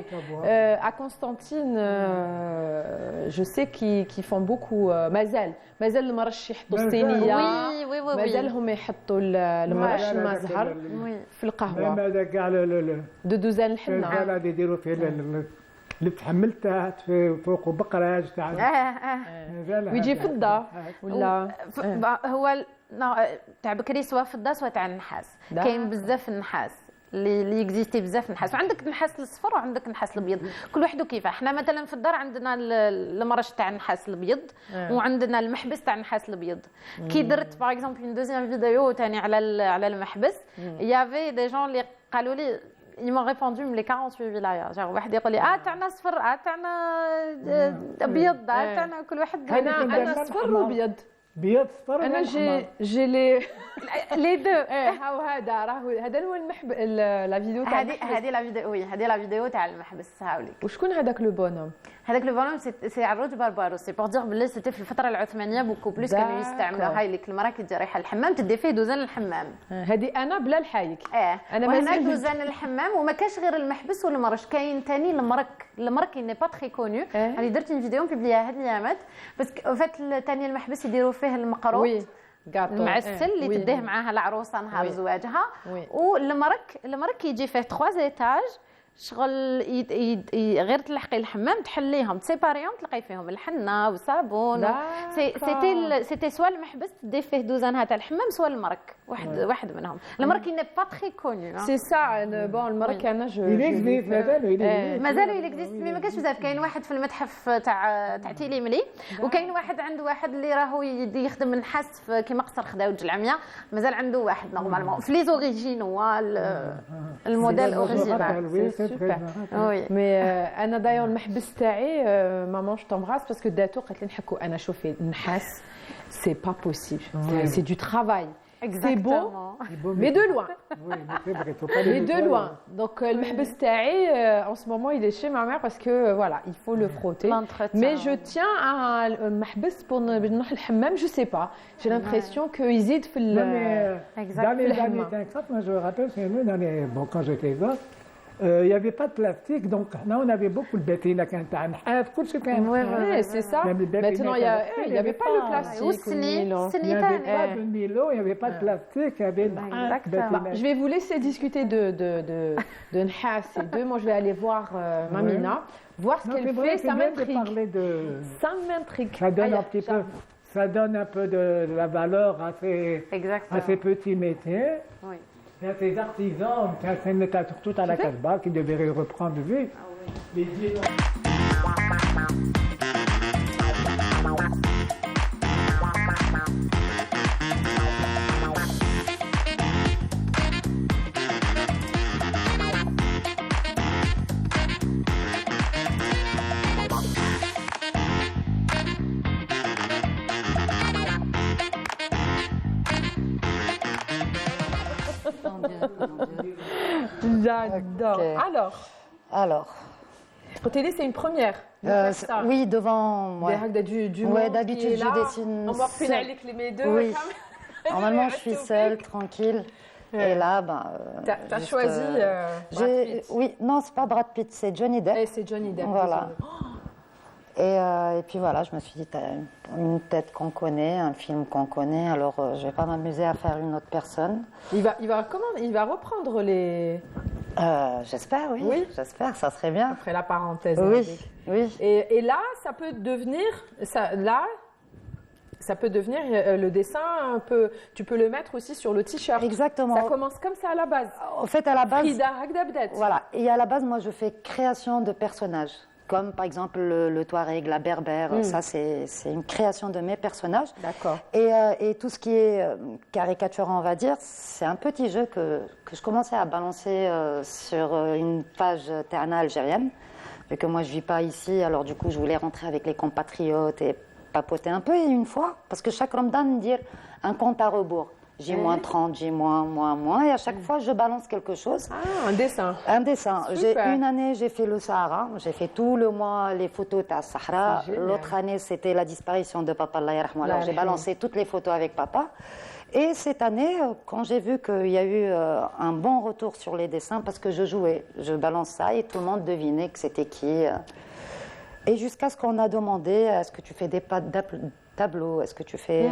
À Constantine, je sais qu'ils font beaucoup. مازال المرش يحطوا الصينيه. Oui. مازالهم يحطوا المرش المزهر في القهوه. هذا كاع دوزان الحنه. هذا يديروا فيه اللي تحملتها فوق بقره تاع ويجي فضه ولا هو تاع بكري سواء فضه سواء تاع النحاس. كاين بزاف النحاس اللي اكزيستي بزاف النحاس، وعندك النحاس الصفر وعندك النحاس الابيض، كل واحد وكيفاه. احنا مثلا في الدار عندنا المرش تاع النحاس الابيض وعندنا المحبس تاع النحاس الابيض. كي درت باغ اكزومبل اون دوزيام فيديو ثاني على المحبس، يافي دي جون اللي قالوا لي ils m'ont répondu من les 48 ولايه، genre واحد يقول لي تاعنا صفر تاعنا ابيض تاعنا كل واحد انا صفر وابيض. بيض صفر انا ولا جي لي لي دو. هاو هذا هو المحب لا فيديو تاع هذه لا فيديو، وي هذه لا فيديو تاع المحبس. هاوليك وشكون هذاك لو بونوم؟ هذاك لو بونوم سي عروج بارباروس. سي بور دير بلي سيتي في الفتره العثمانيه بوكو بليس كانوا يستعملوها. هاي لك المراه كي تجي رايحه للحمام تدي فيه دوزان الحمام. هذه انا بلا الحايك. انا وهناك دوزان الحمام وما كاش غير المحبس والمرش، كاين ثاني المرك كي ني با تري كونو. انا درت فيديو بيبليها هاد الايامات بس فات ثاني المحبس يديروا فيه المقروط المعسل اللي تديه معاها العروسه نهار زواجها. والمرك يجي فيه 3 ايتاج شغل غير تلحقي الحمام تحليهم تسيباريهم تلقاي فيهم الحنه والصابون. سيتي سوا المحبس تدي فيه دوزانها تاع الحمام سوا المرك، واحد منهم. المرك ني با تري كوني. سي سا بون المرك انا جو مازالوا يليكزيست مي ما كاش بزاف. كاين واحد في المتحف تاع تيليملي، وكاين عنده واحد اللي راهو يخدم النحاس كيما قصر خداوج العمياء. مازال عنده واحد نورمالمون في لي زوريجينو الموديل اوريجينال. وي مي انا داير المحبس تاعي مامان جو تمغاس باسكو داتو قالت لي نحكوا انا شوفي النحاس سي با بوسيبل سي دو ترافاي. C'est beau, mais de loin. Mais de loin. Donc le mahbes ta'i, en ce moment, il est chez ma mère parce que voilà, il faut le frotter. Mais je tiens à un mahbes pour نروح الحمام, je sais pas. J'ai l'impression qu'il zide في dans les années 50, moi je me rappelle, c'est nous, quand j'étais gosse, il n'y avait pas de plastique, donc là on avait beaucoup de bétine, c'est ça. Maintenant il n'y avait pas le plastique. Il n'y avait pas de Milo, il n'y avait pas de plastique, il y avait Je vais vous laisser discuter de Nhas et de moi je vais aller voir Mamina, voir ce qu'elle fait, ça m'intrigue. Ça m'intrigue. Ça donne un petit peu, ça donne un peu de la valeur à ces petits métiers. Oui. Il y a ces artisans, surtout à la Casbah, qui devraient reprendre les îles. J'adore. Okay. Alors. Télé, c'est une première. Oui, devant moi. Ouais, d'habitude, je dessine. On va reprendre avec les deux. Oui. Normalement, je suis seule, tranquille. Et là, t'as choisi. Brad Pitt. Oui, non, c'est pas Brad Pitt, c'est Johnny Depp. C'est Johnny Depp. Voilà. Et puis voilà, je me suis dit, t'as une tête qu'on connaît, un film qu'on connaît, alors je vais pas m'amuser à faire une autre personne. Il va reprendre les... J'espère, oui. J'espère, ça serait bien. Après la parenthèse. Oui. Et là, ça peut devenir... Ça peut devenir le dessin un peu. Tu peux le mettre aussi sur le t-shirt. Exactement. Ça commence comme ça à la base. En fait, à la base. Frida Hagdabdet. Voilà. Et à la base, moi, je fais création de personnages. Comme par exemple le Touareg, la Berbère. Ça, c'est une création de mes personnages. D'accord. Et tout ce qui est caricature, on va dire, c'est un petit jeu que je commençais à balancer sur une page Terna algérienne. Vu que moi, je vis pas ici, alors du coup, je voulais rentrer avec les compatriotes et papoter un peu. Et une fois, parce que chaque Ramadan, dire un compte à rebours. J-30, J-, et à chaque fois, je balance quelque chose. Ah, un dessin. Un dessin. Une année, j'ai fait le Sahara. J'ai fait tout le mois les photos de Sahara. L'autre année, c'était la disparition de papa, Allah yarhamou. Alors, j'ai balancé toutes les photos avec papa. Et cette année, quand j'ai vu qu'il y a eu un bon retour sur les dessins, parce que je jouais, je balance ça et tout le monde devinait que c'était qui. Et jusqu'à ce qu'on a demandé, est-ce que tu fais des tableaux, est-ce que tu fais...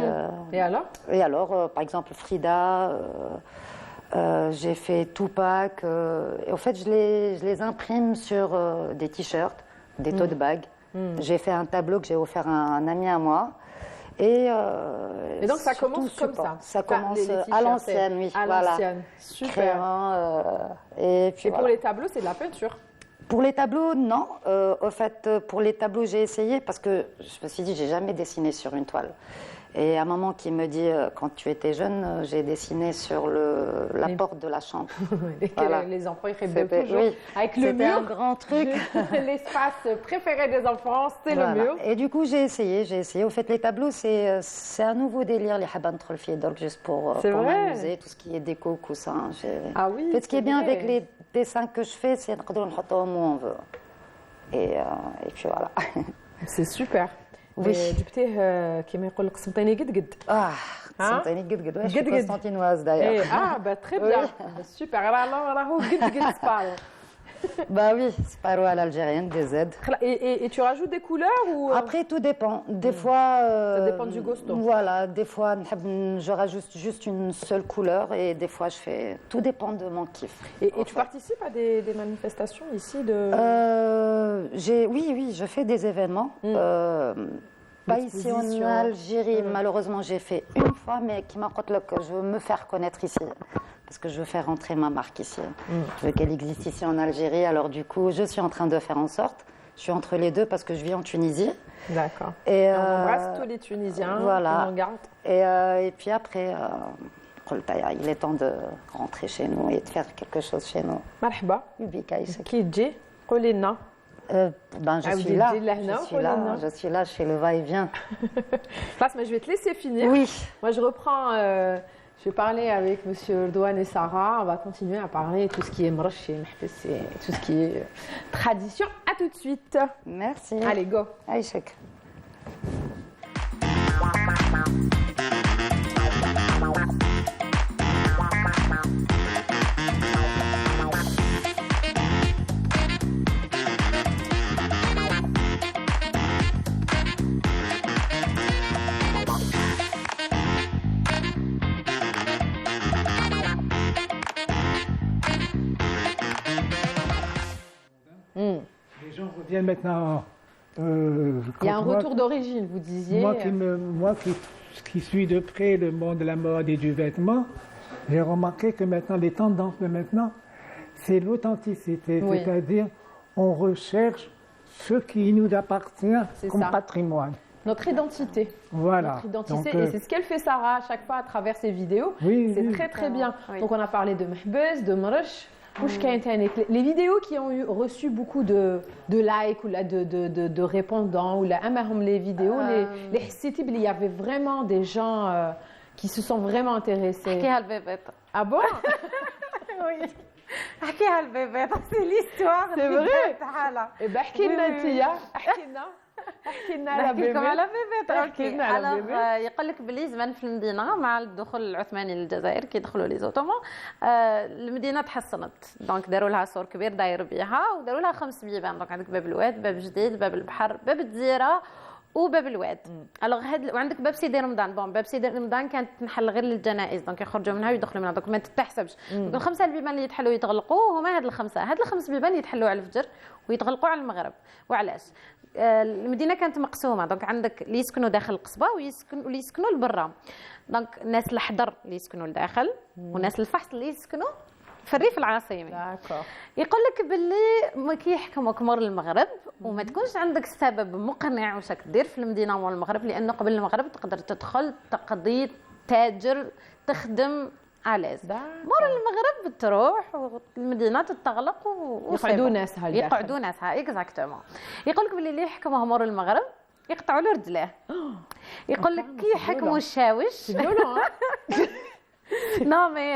Et alors, par exemple, Frida, j'ai fait Tupac. Et en fait, je les imprime sur des t-shirts, des tote bags. J'ai fait un tableau que j'ai offert à un ami à moi. Et donc, ça commence comme ça. Ça commence à l'ancienne, oui. À l'ancienne, super. Et puis, pour les tableaux, c'est de la peinture. Pour les tableaux, non. Au fait, pour les tableaux, j'ai essayé parce que je me suis dit, j'ai jamais dessiné sur une toile. Et à un moment qui me dit, quand tu étais jeune, j'ai dessiné sur la porte de la chambre. Voilà. Les enfants, ils rêvent toujours. Oui, avec le mur. C'était un grand truc. L'espace préféré des enfants, c'est le mur. Et du coup, j'ai essayé. Au fait, les tableaux, c'est un nouveau délire, les habans trollfiés, donc juste pour m'amuser, tout ce qui est déco, coussin. Ah oui. En fait, ce qui est bien avec les dessins que je fais, c'est qu'on peut mettre où on veut. Et puis voilà. C'est super. Oui. جبتيه كيما يقول لك سمطيني قد سمطيني قد je suis constantinoise d'ailleurs. Bah très bien. Super. راهو قد سبارو. Bah oui, Sparrow à l'algérienne, des Z. Et tu rajoutes des couleurs ou Après, tout dépend. Des fois... ça dépend du gusto. Voilà, des fois, je rajoute juste une seule couleur et des fois, je fais... Tout dépend de mon kiff. Et tu participes à des manifestations ici Oui, je fais des événements. Pas ici en Algérie, malheureusement, j'ai fait une fois, mais qui m'a dit que je veux me faire connaître ici. Parce que je veux faire rentrer ma marque ici. Je veux qu'elle existe ici en Algérie. Alors du coup, je suis en train de faire en sorte. Je suis entre les deux parce que je vis en Tunisie. D'accord. Et on embrasse tous les Tunisiens. Voilà. On garde. Et puis après, il est temps de rentrer chez nous et de faire quelque chose chez nous. Marhaba. Qui dit قولي لنا. Je suis là. Je suis là, je fais le va-et-vient. Mais je vais te laisser finir. Oui. Moi, je reprends. Je vais parler avec Monsieur Douane et Sarah. On va continuer à parler de tout ce qui est mroch et tout ce qui est tradition. À tout de suite. Merci. Allez, go. Aïchek. Les gens reviennent maintenant. Il y a un retour d'origine, vous disiez. Moi qui suis de près le monde de la mode et du vêtement, j'ai remarqué que maintenant, les tendances de maintenant, c'est l'authenticité. Oui. C'est-à-dire, on recherche ce qui nous appartient comme patrimoine. Notre identité. Voilà. Notre identité. Et c'est ce qu'elle fait, Sarah, à chaque fois à travers ses vidéos. Oui, c'est très, très bien. Oui. Donc, on a parlé de Mahbez, de Mroch. Les vidéos qui ont reçu beaucoup de likes ou de répondants, ou les vidéos, les sites, il y avait vraiment des gens qui se sont vraiment intéressés. Ah bon? Oui. C'est l'histoire. C'est vrai. Eh bien, نحكي لكم على بيبيت. اوكي alors يقول لك بلي زمان في المدينه مع الدخول العثماني للجزائر كي دخلوا لي زوتومون المدينه تحسنت دونك داروا لها سور كبير داير بها وداروا لها 5 بيبان دونك عندك باب الواد باب جديد باب البحر باب الجزيره وباب الواد الوغ وعندك باب سيدي رمضان باب سيدي رمضان كانت تنحل غير للجنائز دونك يخرجوا منها ويدخلوا منها دونك ما تتحسبش دونك الخمسه البيبان اللي يتحلوا يتغلقوا هما هاد الخمس بيبان يتحلوا على الفجر ويتغلقوا على المغرب. وعلاش؟ المدينه كانت مقسومه دونك عندك اللي يسكنوا داخل القصبه واللي يسكنوا لبرا دونك الناس الحضر اللي يسكنوا لداخل والناس الفحص اللي يسكنوا في الريف العاصمي. يقول لك باللي كيحكموك مور المغرب وما تكونش عندك سبب مقنع واش راك دير في المدينه مور المغرب لانه قبل المغرب تقدر تدخل تقضي تاجر تخدم علاز مور المغرب تروح والمدينه تتغلق يقعدوا ناسها اكزاكتومون. يقول لك باللي اللي يحكموه مور المغرب يقطعوا له رجليه. يقول لك كي يحكموا الشاوش Non, mais...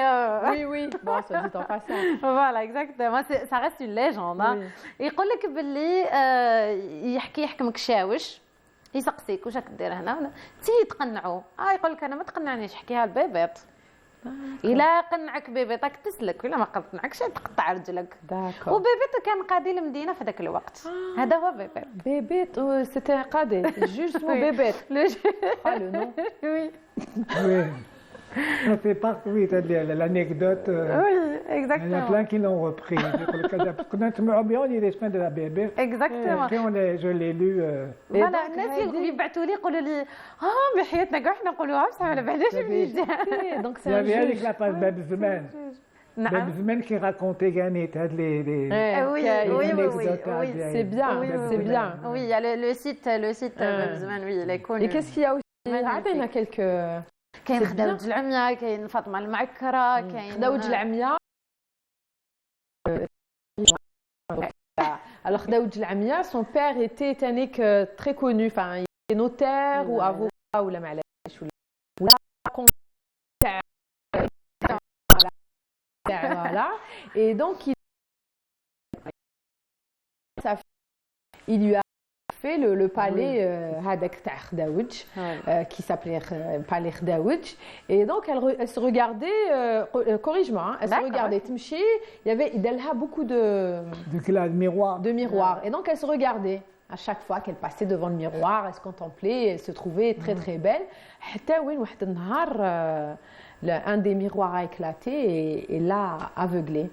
Oui, bon, ça dit en passant. Voilà, exactement. Ça reste une légende. Hein. يقول لك باللي يحكمك شاوش يسقسيك واش راك دير هنا تي تقنعوا يقول لك انا ما تقنعنيش حكيها البيبيط الا قنعك بيبيطك تسلك ولا ما قنعكش تقطع رجلك. وبيبيط كان قاضي المدينه في ذاك الوقت. هذا هو بيبيط سيتي قاضي الجوج اسمه بيبيط لو نو. وي Ça fait partie de l'anecdote. Oui, exactement. Il y a plein qui l'ont repris. Quand tu me reviens, il est de la bébé. Exactement. Je l'ai lu. Voilà, الناس اللي يبعثوا لي يقولوا لي بحياتنا كاع حنا نقولوها بصح على بعداش بنيت. Donc c'est un juge. Avec la page Bab Zman. Bab Zman qui racontait Ghanet, oui, c'est bien, c'est bien. Oui, il y a le site Bab Zman, oui, il est connu. Et qu'est-ce qu'il y a aussi عطينا كلك كاين خداوج العمياء، كاين فاطمه المعكره، كاين خداوج العمياء. Alors خداوج العمياء, son père était tannique très connu, enfin il était notaire ou avocat ولا معليش ولا voilà. Et donc il lui a fait le palais هذاك تاع خداوج qui s'appelait palais خداوج. Et donc elle se regardait, corrige-moi, elle se regardait تمشي, il y avait d'elle beaucoup de miroirs. Et donc elle se regardait à chaque fois qu'elle passait devant le miroir, elle se contemplait, elle se trouvait très très belle. حتى وين واحد النهار un des miroirs a éclaté et l'a aveuglée.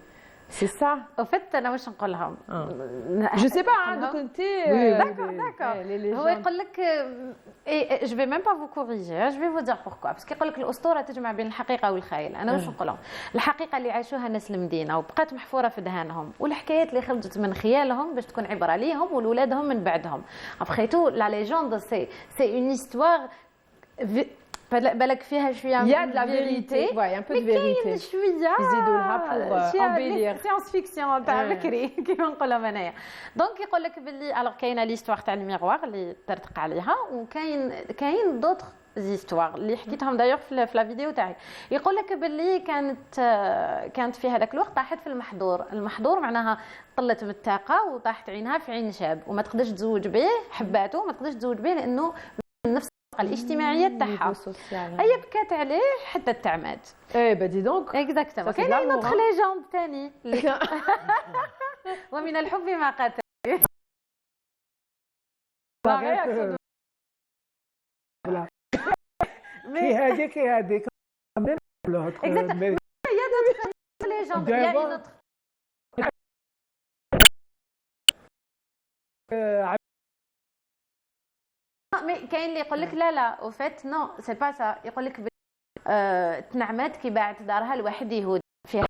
C'est ça. Au fait, أنا واش نقول لهم؟ Je sais pas, hein, donc d'accord. هو يقول لك je vais même pas vous corriger, je vais vous dire pourquoi. parce كيقول لك الأسطورة تجمع بين الحقيقة والخيال. أنا واش نقول لهم؟ الحقيقة اللي عاشوها ناس المدينة وبقات محفورة في ذهنهم، والحكايات اللي خرجت من خيالهم باش تكون عبرة ليهم ولولادهم من بعدهم. Après tout, la légende c'est une histoire بالك فيها شويه il y a de la vérité, ouais, un peu de vérité. كاين شويه يزيدولها pour embellir سيونس فيكسيون تاع بكري كيما نقولها انايا. دونك يقول لك باللي الوغ كاينه ليستوار تاع الميغوار اللي ترتق عليها، وكاين دوطخ زيستوار اللي حكيتهم دايوغ في لا فيديو تاعي. يقول لك باللي كانت في هذاك الوقت طاحت في المحظور معناها طلت من الطاقه وطاحت عينها في عين شاب وما تقدرش تزوج به، حباته وما تقدرش تزوج به لانه نفس الاجتماعيه تاعها. هي بكات عليه حتى تعمات. اي با دي دونك اكزاكتومون. كاين اون اوتر ليجوند ثاني ومن الحب ما قتل. كي هذيك هي دوتر ليجوند. يا اون اوتر مي كاين اللي يقول لك لا او فيت نو سي با سا. يقول لك تنعمات كي باعت دارها لواحد يهودي فيها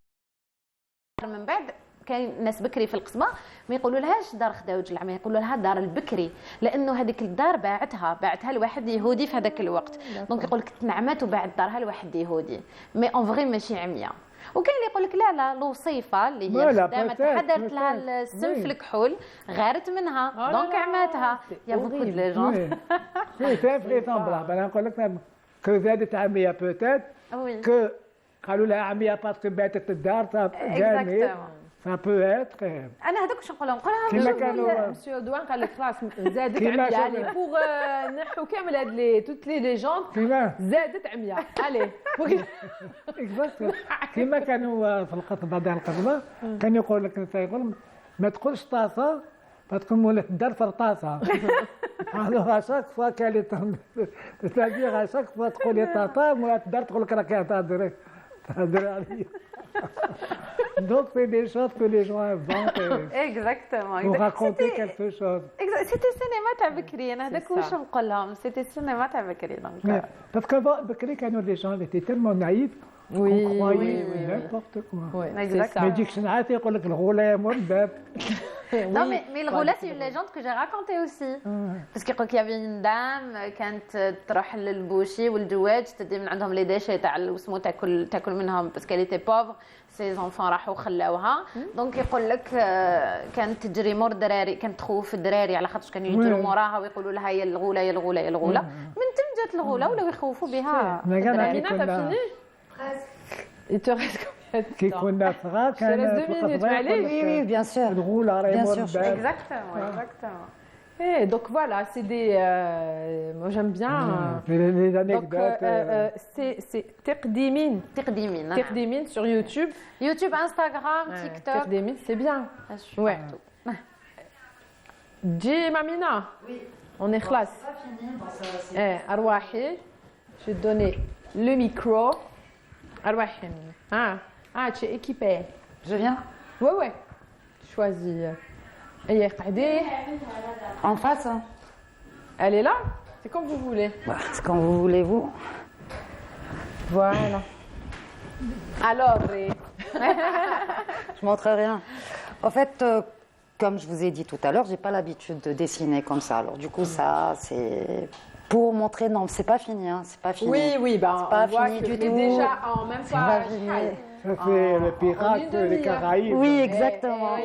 من بعد. كاين ناس بكري في القصبه ما يقولوا لهاش دار خداوج العمياء، يقولوا لها دار البكري، لانه هذيك الدار باعتها لواحد يهودي في هذاك الوقت. دونك يقول لك تنعمات وباعت دارها لواحد يهودي، مي اون فغي ماشي عمياء. وكاين اللي يقول لك لا الوصيفه اللي هي خدامه حضرت لها السم في الكحول غارت منها دونك عماتها. يا بوكو دو ليجوند. سي فري سامبلابل. انا نقول لك كو زادت عمياء بوتيت كو قالوا لها عمياء باسكو باتت الدار جامد. Ça peut être. أنا هذاك واش نقول لهم؟ كيما كانوا مسيو دوان قال لك خلاص زادت عمياء لي بوغ نحو كامل هاد لي توت لي ليجوند زادت عمياء الي اكزاكت. كيما كانوا في القطبه ديال القطبه كان يقول لك يقول ما تقولش طاسه تكون مولات الدار فرطاسه. الوغ اشاك فوا كالي تستاذير اشاك فوا تقولي طاطا مولات الدار تقول لك راك تهضري عليا. Donc c'est des choses que les gens inventent pour raconter quelque chose. C'était cinéma تاع بكري. أنا هذاك واش نقول لهم؟ C'était cinéma تاع بكري. Donc parce que بكري كانوا les gens étaient tellement naïfs qu'on croyait n'importe quoi. Mais ديك شنعات يقول لك الغلام والباب. Non mais le غلا c'est une légende que j'ai racontée aussi. Parce qu'il y avait une dame كانت تروح للبوشي والدواج تدي من عندهم لي ديشي تاع وسمو تاكل منهم parce qu'elle était pauvre. سي زونفون راحوا خلاوها. دونك يقول لك كانت تجري مور الدراري، كانت تخوف الدراري على خاطر كانوا يجروا موراها ويقولوا لها يا الغوله يا الغوله يا الغوله. من تم جات الغوله ولاو يخوفوا بها. كي كنا صغار كان oui bien sûr الغوله راهي مور الباب. اكزاكتومون. Et donc voilà, c'est des. Moi j'aime bien. Les anecdotes. C'est Taqdimin sur YouTube. YouTube, Instagram, TikTok. Taqdimin, c'est bien. Ouais. Dis Mamina. Oui. On est classe. Arwahi, je vais te donner le micro. Arwahi. Tu es équipé. Je viens. Ouais. Choisis. En face. Hein. Elle est là. C'est comme vous voulez. C'est comme vous voulez, vous. Voilà. Alors, je montre rien. En fait, comme je vous ai dit tout à l'heure, j'ai pas l'habitude de dessiner comme ça. Alors du coup, ça, c'est Pour montrer, non, c'est pas fini, hein, c'est pas fini. Oui, bah, c'est pas on voit fini que du t'es tout. déjà en même C'est pas. pas fini. Ça fait le pirate, les Caraïbes. Oui, exactement.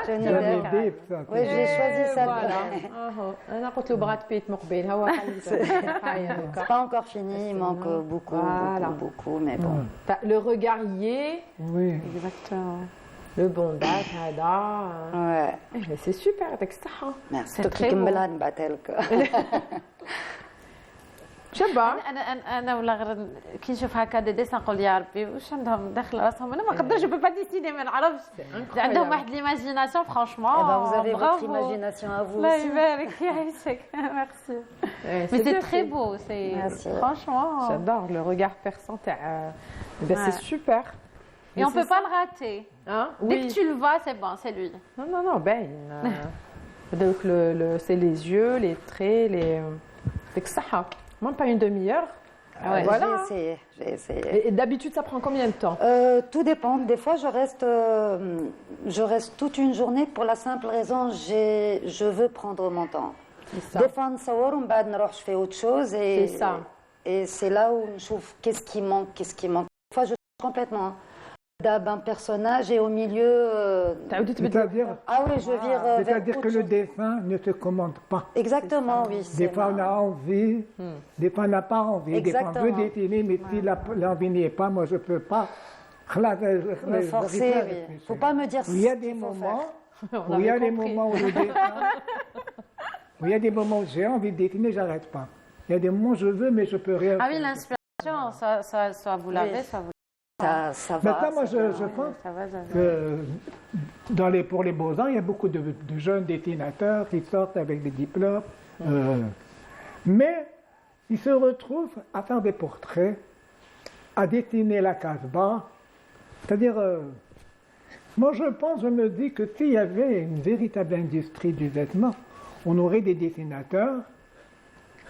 Johnny Exactement. Depp, ça. Oui, j'ai choisi ça. Voilà. أنا قلت له براد بيت مقبل هو C'est pas encore fini, il manque beaucoup, Voilà. beaucoup, mais bon. Le regard y est. Oui. Exactement. Le bondage, هذا. Ouais. Mais c'est super, avec ça. Merci. C'est très beau. شابة. انا ولا غير كي نشوف هكا دي ديسان نقول يا ربي واش عندهم داخل راسهم انا ما نقدرش جو با ديسيني ما نعرفش عندهم واحد ليماجيناسيون فرانشمون Eh ben, vous avez votre imagination à vous الله aussi. يبارك يعيشك ميرسي Mais c'est très beau, c'est Merci. franchement. J'adore le regard perçant. C'est super. Et on peut pas le rater. Hein? Dès que tu le vois, c'est bon, c'est lui. Non, ben. Donc, c'est les yeux, les traits, les. C'est que ça. Même pas une demi-heure. Ouais. Voilà. J'ai essayé. Et d'habitude, ça prend combien de temps? Tout dépend. Des fois, je reste toute une journée pour la simple raison, je veux prendre mon temps. Ça. Des fois, je fais autre chose C'est ça. Et c'est là où je trouve qu'est-ce qui manque. Des fois, je change complètement. D'un personnage et au milieu. C'est-à-dire, Ah oui, je vire. vers c'est-à-dire que autre le chose. dessin ne te commande pas. Exactement, oui. Des fois, on a envie, des fois, on n'a pas envie. Des fois, on veut Exactement. dessiner, mais si l'envie n'y est pas, moi, je ne peux pas. Me forcer, oui. Il ne faut pas me dire Il y a des qu'il faut moments faire. où il y a des moments où le dessin, où il y a des moments où j'ai envie de dessiner, j'arrête pas. Il y a des moments où je veux, mais je peux rien. Ah oui, l'inspiration, soit vous l'avez, soit vous Ça va. Maintenant, moi, je pense ça va. que pour les beaux-arts, il y a beaucoup de jeunes dessinateurs qui sortent avec des diplômes. Mais ils se retrouvent à faire des portraits, à dessiner la Casbah. C'est-à-dire, moi je me dis que s'il y avait une véritable industrie du vêtement, on aurait des dessinateurs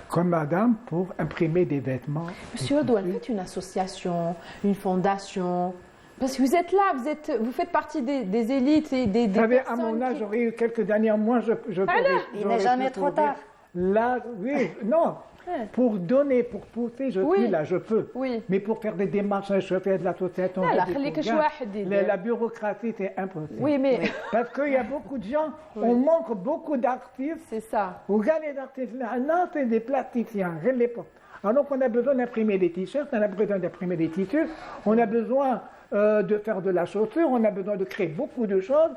comme madame pour imprimer des vêtements. Monsieur Redouane, faites une association, une fondation. Parce que vous êtes là, vous faites partie des élites et des Vous savez, à personnes mon âge, qui- j'aurais eu quelques années en moins, Il n'est jamais trop tard. Là, oui, non. Pour donner, pour pousser, je Oui. suis là, je peux. Oui. Mais pour faire des démarches, je fais de l'association. لا، je لا، fais des خليك programmes. واحد يدير. La bureaucratie, c'est impossible. Oui, mais Parce qu'il y a beaucoup de gens, on manque beaucoup d'artistes. c'est ça. Regarde les artistes là, non, c'est des plasticiens, je ne l'ai pas. Alors donc on a besoin d'imprimer des t-shirts, on a besoin d'imprimer des tissus, on a besoin de faire de la chaussure, on a besoin de créer beaucoup de choses.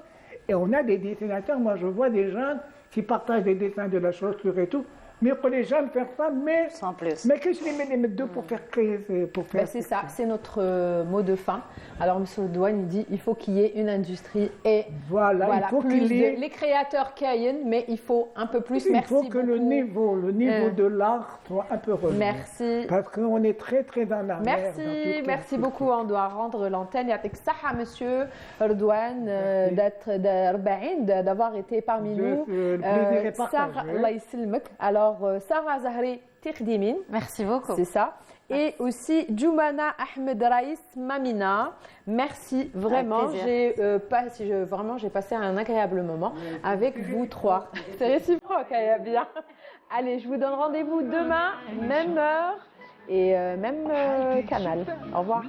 Et on a des dessinateurs, moi je vois des jeunes qui partagent des dessins de la chaussure et tout. Mais pour les jeunes faire ça, mais Sans plus. que je les mets les deux pour faire créer, pour faire. Ben, c'est ça, c'est notre mot de fin. Alors, M. Redouane, il dit il faut qu'il y ait une industrie et Voilà, il faut plus qu'il y ait. les créateurs Kayen, mais il faut un peu plus. Il Merci faut que beaucoup. le niveau de l'art soit un peu relevé. Merci. Parce qu'on est très très dans la merde. Merci, merci beaucoup. On doit rendre l'antenne. Yatik Saha, Monsieur Redouane, d'avoir été parmi nous. Le plaisir est Sarah, partagé. Allah yسلمك. Alors, Sarah Zahri Tikhdimin. Merci beaucoup. C'est ça. Et aussi Djoumana Ahmed Raïs Mamina. Merci vraiment. plaisir. J'ai passé un agréable moment avec vous trois. C'est réciproque, hein, bien. Allez, je vous donne rendez-vous demain, même heure et même canal. Au revoir.